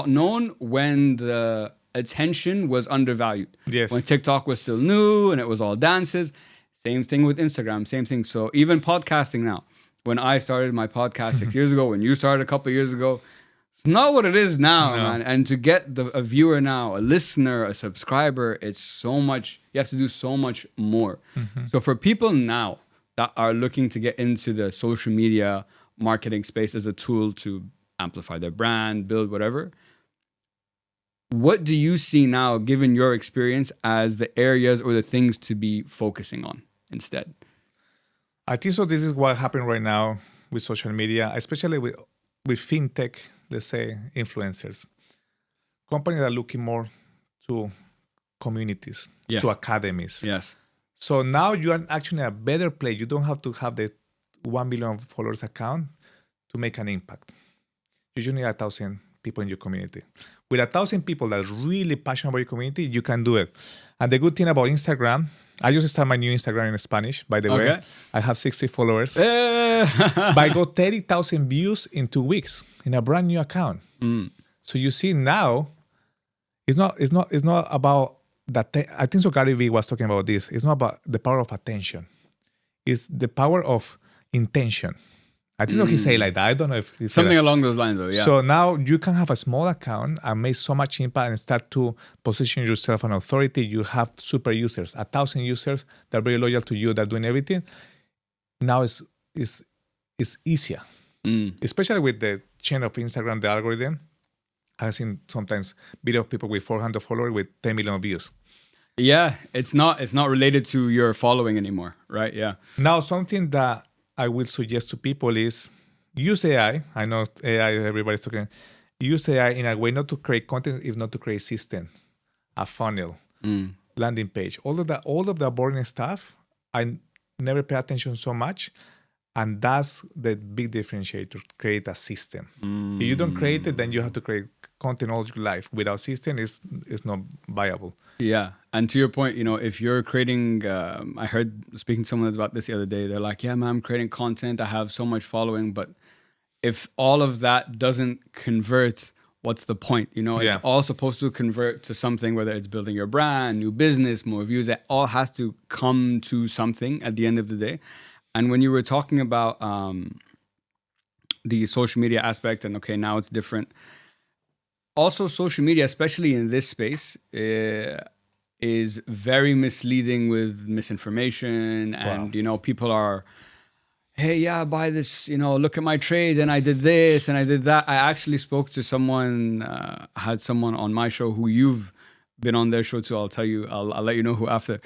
known when the attention was undervalued. Yes. When TikTok was still new and it was all dances. Same thing with Instagram, same thing. So even podcasting now, when I started my podcast 6 years ago, when you started a couple of years ago, it's not what it is now, man. And to get a viewer now, a listener, a subscriber, it's so much, you have to do so much more. So for people now that are looking to get into the social media marketing space as a tool to amplify their brand, build whatever, what do you see now, given your experience, as the areas or the things to be focusing on instead? I think so. This is what happened right now with social media, especially with fintech, let's say, influencers. Companies are looking more to communities, to academies. Yes. So now you are actually in a better place. You don't have to have the 1 million followers account to make an impact. You just need 1,000 people in your community. With 1,000 people that are really passionate about your community, you can do it. And the good thing about Instagram, I just started my new Instagram in Spanish, by the way. I have 60 followers. But I got 30,000 views in 2 weeks in a brand new account. So you see now, it's not about that. I think so Gary Vee was talking about this. It's not about the power of attention. is the power of intention. I think he say like that. I don't know if it's Something along those lines, though. Yeah. So now you can have a small account and make so much impact and start to position yourself an authority. You have super users, 1,000 users that are very loyal to you, that are doing everything. Now it's easier, especially with the change of Instagram, the algorithm. I've seen sometimes video of people with 400 followers with 10 million views. Yeah, it's not related to your following anymore, right? Yeah. Now, something that I will suggest to people is use AI. I know AI, everybody's talking. Use AI in a way not to create content, if not to create system, a funnel, landing page. All of the boring stuff, I never pay attention so much. And that's the big differentiator, create a system. If you don't create it, then you have to create content all your life. Without system, it's not viable. Yeah. And to your point, if you're creating, I heard speaking to someone about this the other day, they're like, yeah, man, I'm creating content. I have so much following. But if all of that doesn't convert, what's the point? It's all supposed to convert to something, whether it's building your brand, new business, more views, it all has to come to something at the end of the day. And when you were talking about the social media aspect, and okay, now it's different. Also, social media, especially in this space, is very misleading with misinformation. And, people are, hey, yeah, buy this, look at my trade, and I did this, and I did that. I actually spoke to someone, had someone on my show who you've been on their show too. I'll tell you, I'll let you know who after.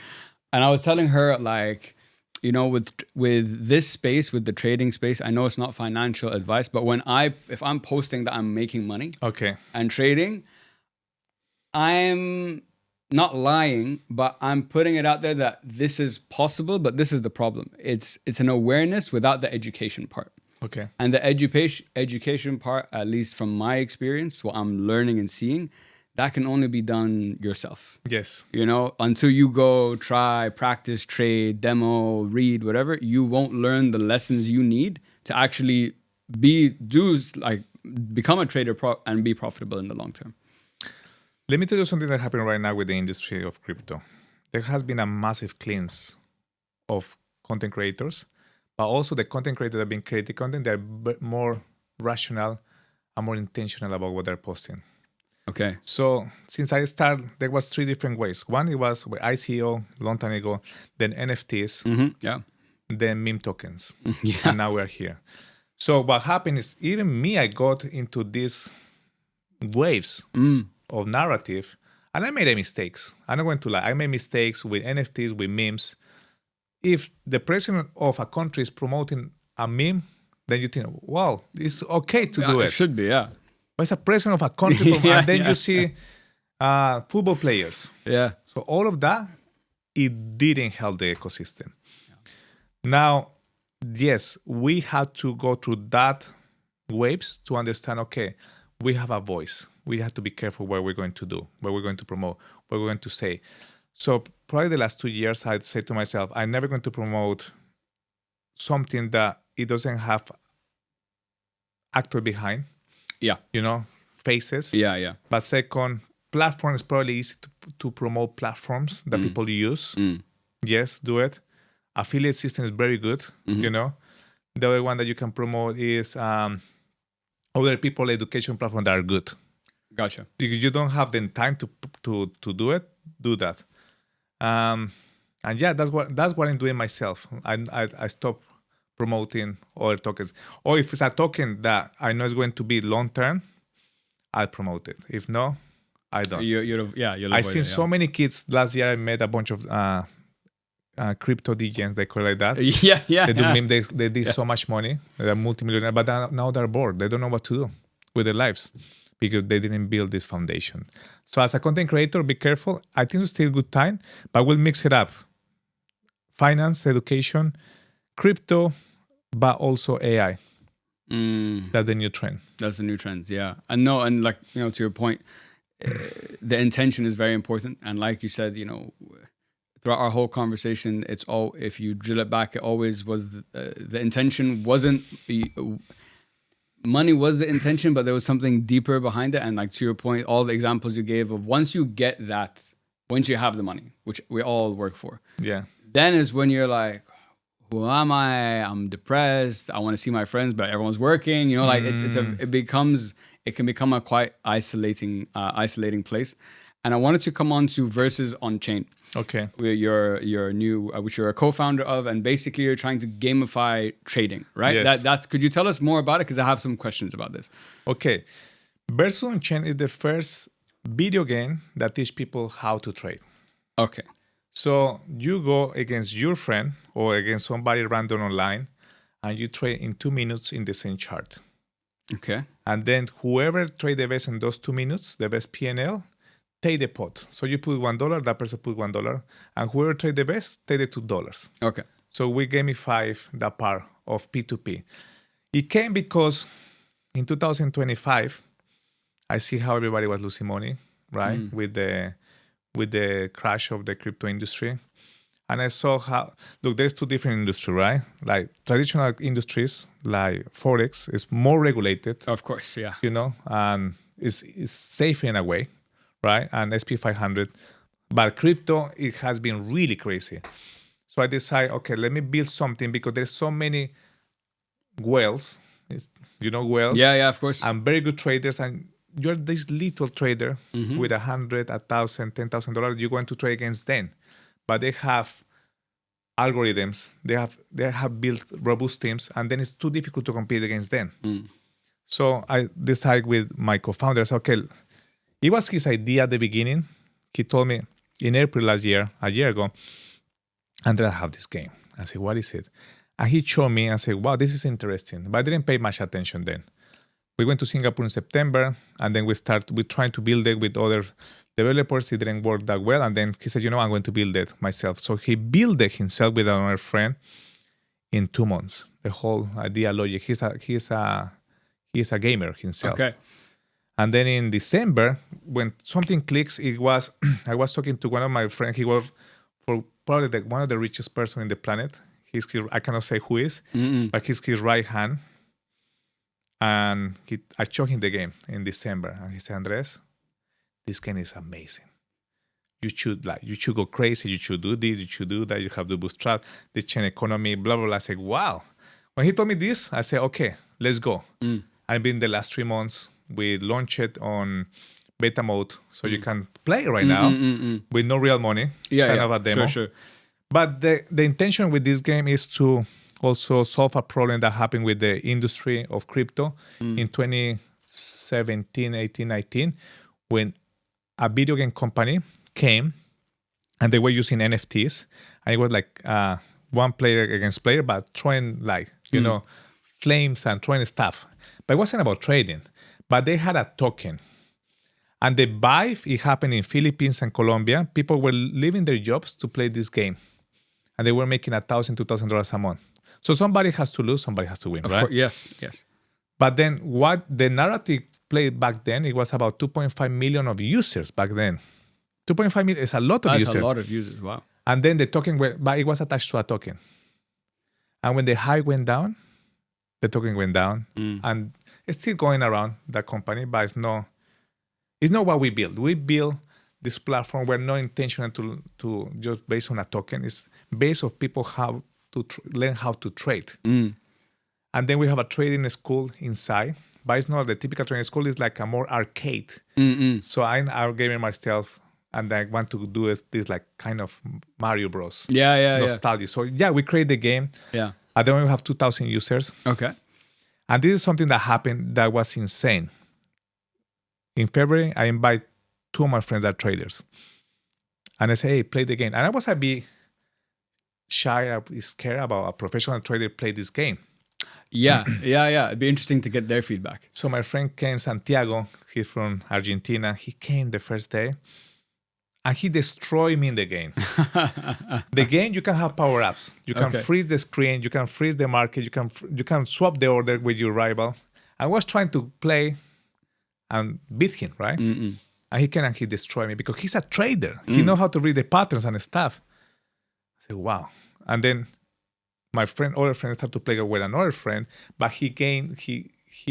And I was telling her, like, with this space, with the trading space, I know it's not financial advice, but if I'm posting that I'm making money, and trading, I'm not lying, but I'm putting it out there that this is possible, but this is the problem. It's an awareness without the education part. Okay. And the education part, at least from my experience, what I'm learning and seeing, that can only be done yourself. Yes. Until you go try, practice, trade, demo, read, whatever, you won't learn the lessons you need to actually become a trader and be profitable in the long term. Let me tell you something that happened right now with the industry of crypto. There has been a massive cleanse of content creators, but also the content creators that have been creating content, they're more rational and more intentional about what they're posting. Okay. So since I started, there was 3 different ways. One, it was with ICO long time ago, then NFTs, then meme tokens, and now we're here. So what happened is, even me, I got into these waves of narrative, and I made mistakes. I'm not going to lie. I made mistakes with NFTs, with memes. If the president of a country is promoting a meme, then you think, wow, it's okay to do it. It should be, yeah. But it's a president of a country, and then you see football players. Yeah. So all of that, it didn't help the ecosystem. Yeah. Now, yes, we had to go through that waves to understand, okay, we have a voice. We have to be careful what we're going to do, what we're going to promote, what we're going to say. So probably the last 2 years, I'd say to myself, I'm never going to promote something that it doesn't have actor behind. Yeah. Faces. Yeah. But second, platform is probably easy to promote platforms that people use. Yes, do it. Affiliate system is very good. The other one that you can promote is other people education platforms that are good. Gotcha. Because you don't have the time to do it, do that. And yeah, that's what I'm doing myself. I stopped promoting other tokens. Or if it's a token that I know is going to be long term, I'll promote it. If no, I don't. I've seen so many kids. Last year I met a bunch of crypto DJs, they call it like that. Yeah. They do meme, they did so much money. They're multimillionaire, but now they're bored. They don't know what to do with their lives because they didn't build this foundation. So as a content creator, be careful. I think it's still a good time, but we'll mix it up. Finance, education, crypto, but also AI. That's the new trend. That's the new trends, yeah. And like, to your point, the intention is very important. And like you said, throughout our whole conversation, if you drill it back, it always was the intention wasn't, money was the intention, but there was something deeper behind it. And like to your point, all the examples you gave of once you have the money, which we all work for, yeah, then is when you're like, who am I? I'm depressed. I want to see my friends, but everyone's working. You know, like it can become a quite isolating place. And I wanted to come on to Versus on Chain. Okay. Where you're new, which you're a co-founder of, and basically you're trying to gamify trading, right? Yes. Could you tell us more about it? Because I have some questions about this. Okay. Versus on Chain is the first video game that teach people how to trade. Okay. So you go against your friend or against somebody random online, and you trade in 2 minutes in the same chart. Okay. And then whoever trade the best in those 2 minutes, the best PNL, take the pot. So you put $1, that person put $1, and whoever trade the best, take the $2. Okay. So we gamify that part of P2P. It came because in 2025, I see how everybody was losing money, right? With the crash of the crypto industry. And I saw how, look, there's two different industries, right? Like traditional industries, like Forex, is more regulated. Of course, yeah. You know, and it's safer in a way, right? And SP 500. But crypto, it has been really crazy. So I decided, okay, let me build something because there's so many whales, whales. Yeah, of course. And very good traders. And you're this little trader with $100, $1,000, $10,000. You're going to trade against them, but they have algorithms. They have built robust teams, and then it's too difficult to compete against them. So I decided with my co-founder, I said, okay, it was his idea at the beginning. He told me in April last year, a year ago, Andrés, I have this game. I said, what is it? And he showed me and said, wow, this is interesting. But I didn't pay much attention then. We went to Singapore in September, and then we trying to build it with other developers. It didn't work that well. And then he said, I'm going to build it myself. So he built it himself with another friend in 2 months. The whole idea, logic. He's a gamer himself. Okay. And then in December, when something clicks, I was talking to one of my friends. He was for probably one of the richest person in the planet. I cannot say who is, but he's his right hand. And I showed him the game in December, and he said, Andrés, this game is amazing. You should go crazy. You should do this. You should do that. You have to bootstrap the chain economy, blah, blah, blah. I said, wow. When he told me this, I said, okay, let's go. I've been the last 3 months. We launched it on beta mode, so you can play right now with no real money. Kind of a demo. Sure. But the intention with this game is to also solve a problem that happened with the industry of crypto in 2017, 18, 19, when a video game company came and they were using NFTs. And it was like one player against player, but throwing flames and throwing stuff. But it wasn't about trading. But they had a token. And the buy, it happened in Philippines and Colombia. People were leaving their jobs to play this game. And they were making $1,000, $2,000 a month. So somebody has to lose, somebody has to win, right? Of course, yes. But then what the narrative played back then, it was about 2.5 million of users back then. 2.5 million is a lot of users. That's a lot of users, wow. And then the token but it was attached to a token. And when the high went down, the token went down. And it's still going around that company, but it's not what we build. We build this platform. We're not intentional to just based on a token. It's based on people how to learn how to trade. And then we have a trading school inside, but it's not the typical trading school. It's like a more arcade. So I'm out gaming myself, and I want to do this like kind of Mario Bros. Nostalgia. Yeah. So we create the game. Yeah. And then we have 2,000 users. Okay. And this is something that happened that was insane. In February, I invite 2 of my friends that are traders. And I say, hey, play the game. And I was a bit shy, scared about a professional trader play this game. Yeah. It'd be interesting to get their feedback. So my friend came, Santiago, he's from Argentina. He came the first day and he destroyed me in the game. The game, you can have power-ups. You can freeze the screen. You can freeze the market. You can swap the order with your rival. I was trying to play and beat him, right? And he came and he destroyed me because he's a trader. He knows how to read the patterns and stuff. I said, wow. And then my other friend started to play with another friend, but he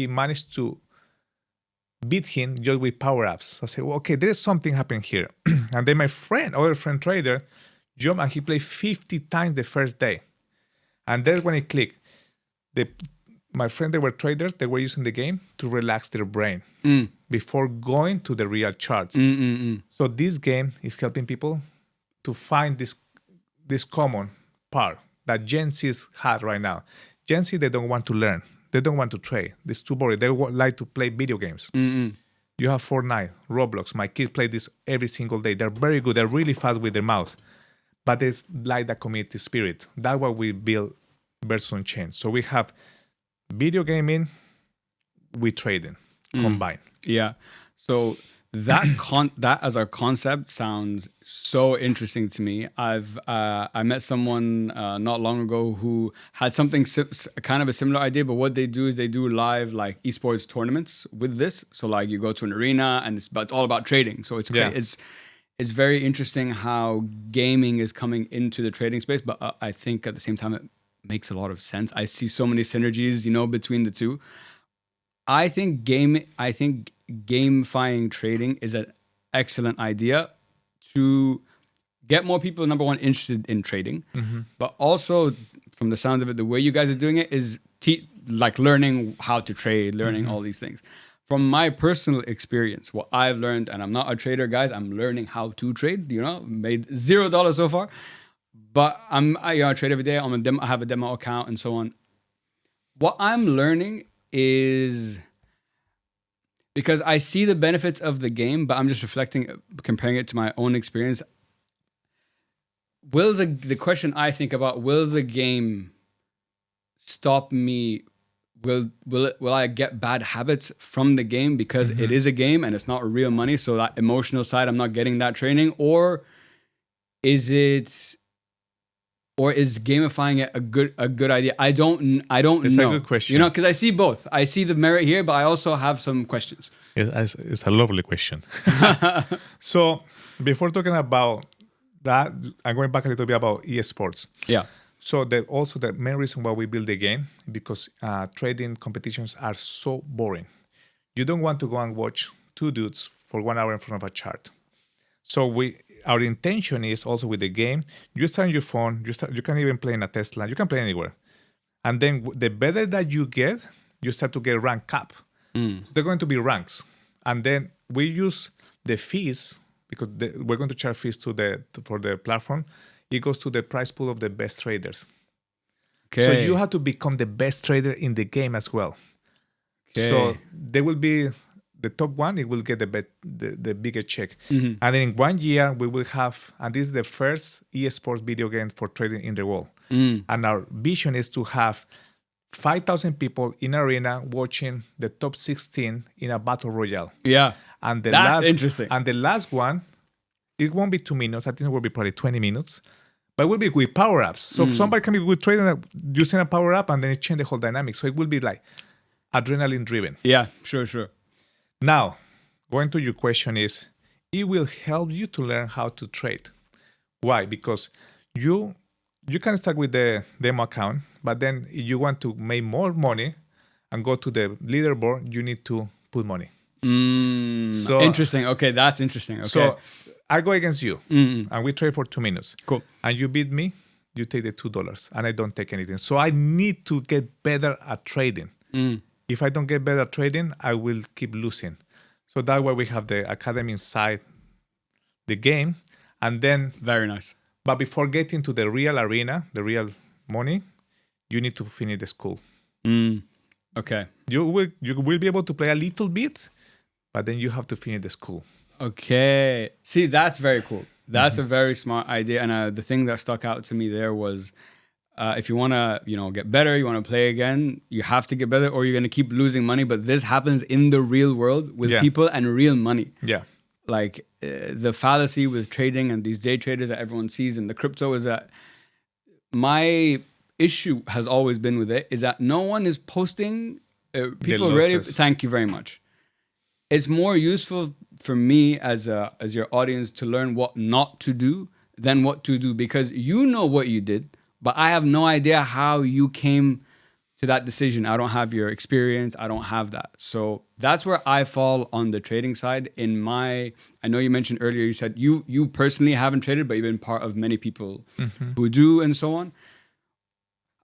managed to beat him just with power-ups. So I said, well, okay, there is something happening here. And then my other friend trader, jumped and he played 50 times the first day. And that's when it clicked. My friends, they were traders. They were using the game to relax their brain before going to the real charts. So this game is helping people to find this common part that Gen Z's had right now. Gen Z, they don't want to learn. They don't want to trade. It's too boring. They like to play video games. You have Fortnite, Roblox. My kids play this every single day. They're very good. They're really fast with their mouse. But it's like the community spirit. That's what we build versus on chain. So we have video gaming with trading combined. Yeah. So that as a concept sounds so interesting to me. I met someone not long ago who had something kind of a similar idea, but what they do is they do live like esports tournaments with this. So like you go to an arena and it's all about trading. So it's very interesting how gaming is coming into the trading space, but I think at the same time it makes a lot of sense. I see so many synergies, between the two. I think gamifying trading is an excellent idea to get more people, number one, interested in trading, but also from the sounds of it, the way you guys are doing it is like learning how to trade, learning all these things. From my personal experience, what I've learned, and I'm not a trader, guys, I'm learning how to trade, made $0 so far, but I trade every day. I have a demo account and so on. What I'm learning is, because I see the benefits of the game, but I'm just comparing it to my own experience. Will the question I think about, will the game stop me? Will I get bad habits from the game because it is a game and it's not real money? So that emotional side, I'm not getting that training, or is gamifying it a good idea? I don't know. It's a good question. Because I see both. I see the merit here, but I also have some questions. It's a lovely question. So before talking about that, I'm going back a little bit about esports. Yeah. So the main reason why we build the game, because trading competitions are so boring. You don't want to go and watch two dudes for 1 hour in front of a chart. So our intention is also with the game, you start on your phone, you can even play in a Tesla, you can play anywhere. And then the better that you get, you start to get rank up. They're going to be ranks. And then we use the fees, because we're going to charge fees for the platform. It goes to the prize pool of the best traders. Okay. So you have to become the best trader in the game as well. Okay. So there will be the top one, it will get the bigger check. And then in 1 year, we will have, and this is the first esports video game for trading in the world. And our vision is to have 5,000 people in arena watching the top 16 in a battle royale. Yeah, and that's interesting. And the last one, it won't be 2 minutes. I think it will be probably 20 minutes. But it will be with power-ups. So if somebody can be good trading using a power-up, and then it change the whole dynamic. So it will be like adrenaline-driven. Yeah, sure. Now, going to your question is, it will help you to learn how to trade. Why? Because you can start with the demo account, but then if you want to make more money and go to the leaderboard, you need to put money. So interesting. Okay, that's interesting. Okay. So I go against you, and we trade for 2 minutes. Cool. And you beat me, you take the $2, and I don't take anything. So I need to get better at trading. If I don't get better at trading, I will keep losing. So that's why we have the academy inside the game. And then... Very nice. But before getting to the real arena, the real money, you need to finish the school. Okay. You will be able to play a little bit, but then you have to finish the school. Okay. See, that's very cool. That's a very smart idea. And the thing that stuck out to me there was, if you want to, get better, you want to play again, you have to get better, or you're going to keep losing money. But this happens in the real world with people and real money. Yeah. Like the fallacy with trading and these day traders that everyone sees in the crypto is that my issue has always been with it is that no one is posting people ready. Thank you very much. It's more useful for me as your audience to learn what not to do than what to do, because you know what you did, but I have no idea how you came to that decision. I don't have your experience. I don't have that. So that's where I fall on the trading side. I know you mentioned earlier, you said you personally haven't traded, but you've been part of many people who do and so on.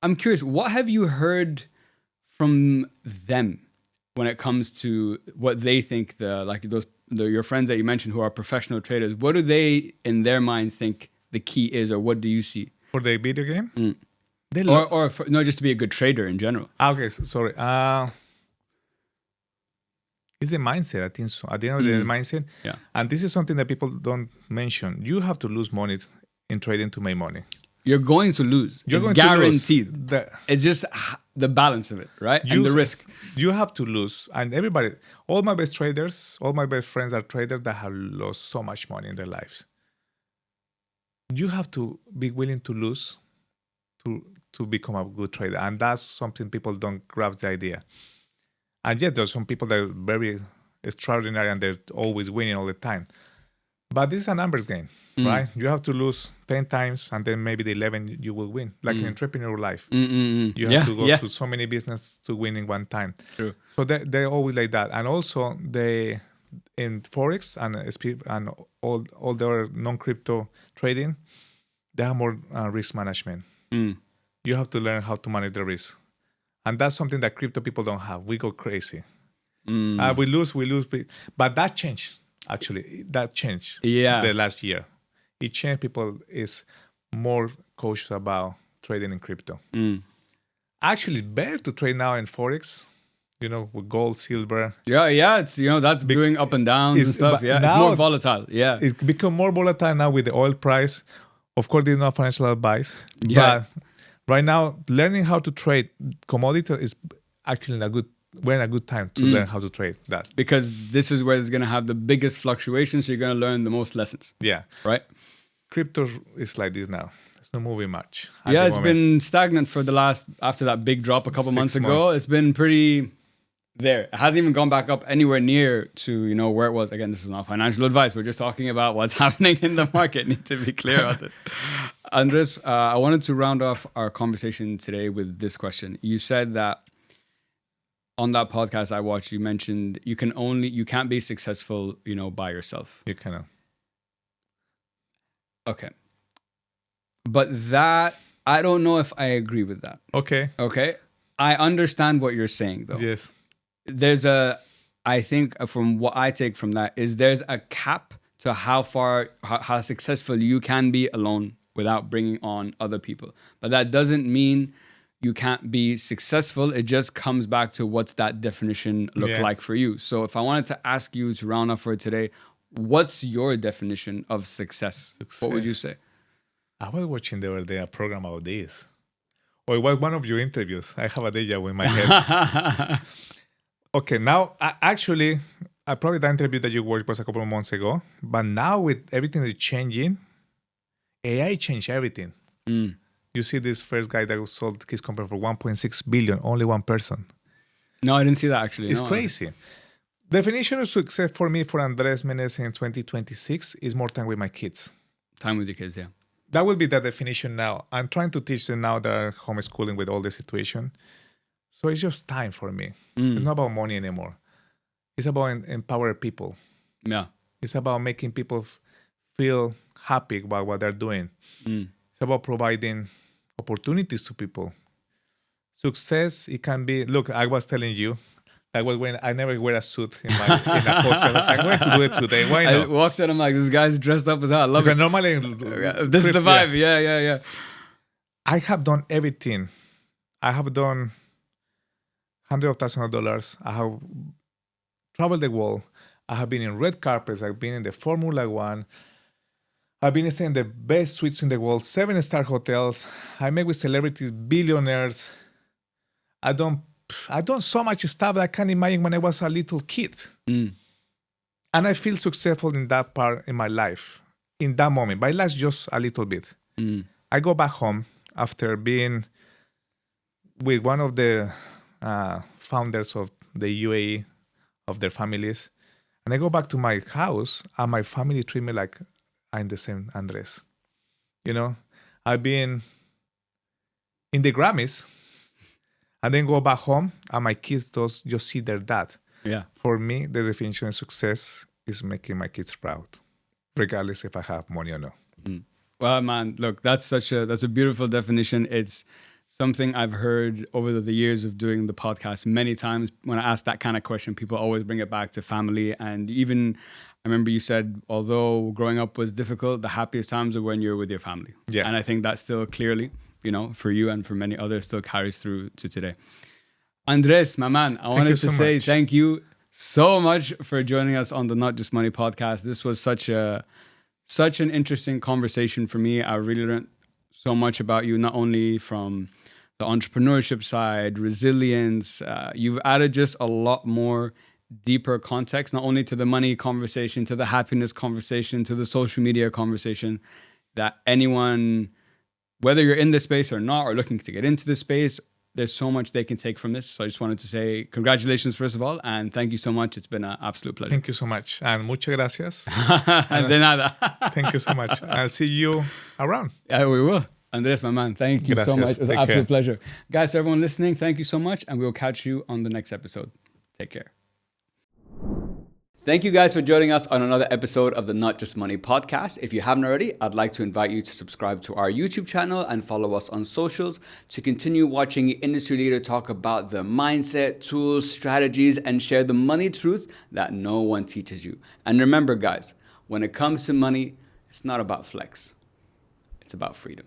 I'm curious, what have you heard from them when it comes to what they think your friends that you mentioned who are professional traders? What do they in their minds think the key is, or what do you see? For the video game? No, just to be a good trader in general. Okay, sorry. It's the mindset, I think so. At the end of the day, the mindset. Yeah. And this is something that people don't mention. You have to lose money in trading to make money. You're going to lose. You're it's going guaranteed. To lose. It's just the balance of it, right? And the risk. You have to lose. And everybody, all my best traders, all my best friends are traders that have lost so much money in their lives. You have to be willing to lose to become a good trader. And that's something people don't grab the idea. And yet there's some people that are very extraordinary and they're always winning all the time. But this is a numbers game, right? You have to lose 10 times and then maybe the 11 you will win. Like in entrepreneurial life. You have to go to so many business to win in one time. True. So they're always like that. And also in Forex and all the non-crypto trading, they have more risk management. You have to learn how to manage the risk. And that's something that crypto people don't have. We go crazy. We lose. But that changed, actually. That changed the last year. It changed. People is more cautious about trading in crypto. Actually, it's better to trade now in Forex, with gold, silver. Yeah. It's, that's doing up and downs and stuff. Yeah, it's more volatile. Yeah. It's become more volatile now with the oil price. Of course, there's no financial advice. Yeah. But right now, learning how to trade commodity is actually we're in a good time to learn how to trade that. Because this is where it's going to have the biggest fluctuations, so you're going to learn the most lessons. Yeah. Right? Crypto is like this now. It's not moving much. Yeah, it's been stagnant for after that big drop a couple months ago. It's been pretty there. It hasn't even gone back up anywhere near to, where it was. Again, this is not financial advice. We're just talking about what's happening in the market. Need to be clear on this. Andres, I wanted to round off our conversation today with this question. You said that on that podcast I watched, you mentioned you can't be successful, by yourself. You cannot. Okay. But that, I don't know if I agree with that. Okay. I understand what you're saying, though. Yes. I think from what I take from that is there's a cap to how successful you can be alone without bringing on other people. But that doesn't mean you can't be successful. It just comes back to what's that definition look like for you. So if I wanted to ask you to round up for today, what's your definition of success? What would you say? I was watching the other day a program about this. Or it was one of your interviews. I have a deja vu in my head. Okay, now, probably the interview that you watched was a couple of months ago. But now with everything that's changing, AI changed everything. You see this first guy that sold his company for 1.6 billion, only one person. No, I didn't see that actually. It's crazy. Definition of success for me, for Andrés Meneses in 2026, is more time with my kids. Time with your kids, yeah. That will be the definition now. I'm trying to teach them now that are homeschooling with all the situation. So it's just time for me. It's not about money anymore. It's about empower people. Yeah. It's about making people feel happy about what they're doing. It's about providing opportunities to people. Success, it can be, look, I was telling you, I never wear a suit in a podcast. I was like, I'm going to do it today. Why not? I walked in, I'm like, this guy's dressed up as hell. I love it. Normally, this is the vibe. Yeah. I have done everything. I have done hundreds of thousands of dollars. I have traveled the world. I have been in red carpets. I've been in the Formula One. I've been staying in the best suites in the world, 7-star hotels. I met with celebrities, billionaires. I've done so much stuff that I can't imagine when I was a little kid. And I feel successful in that part in my life, in that moment. But it lasts just a little bit. I go back home after being with one of the founders of the UAE, of their families. And I go back to my house and my family treat me like I'm the same Andres. I've been in the Grammys and then go back home and my kids just see their dad. Yeah. For me, the definition of success is making my kids proud, regardless if I have money or not. Well, man, look, that's a beautiful definition. It's something I've heard over the years of doing the podcast many times. When I ask that kind of question, people always bring it back to family. And even I remember you said, although growing up was difficult, the happiest times are when you're with your family. Yeah. And I think that still clearly, for you and for many others, still carries through to today. Andres, my man, I wanted to say thank you so much for joining us on the Not Just Money podcast. This was such an interesting conversation for me. I really learned so much about you, not only from the entrepreneurship side, resilience. You've added just a lot more deeper context, not only to the money conversation, to the happiness conversation, to the social media conversation, that anyone, whether you're in this space or not, or looking to get into this space, there's so much they can take from this. So I just wanted to say congratulations, first of all, and thank you so much. It's been an absolute pleasure. Thank you so much. And muchas gracias. De nada. Thank you so much. I'll see you around. Yeah, we will. Andres, my man, thank you so much. It was an absolute pleasure. Guys, to everyone listening, thank you so much, and we'll catch you on the next episode. Take care. Thank you guys for joining us on another episode of the Not Just Money podcast. If you haven't already, I'd like to invite you to subscribe to our YouTube channel and follow us on socials to continue watching the industry leader talk about the mindset, tools, strategies, and share the money truths that no one teaches you. And remember, guys, when it comes to money, it's not about flex. It's about freedom.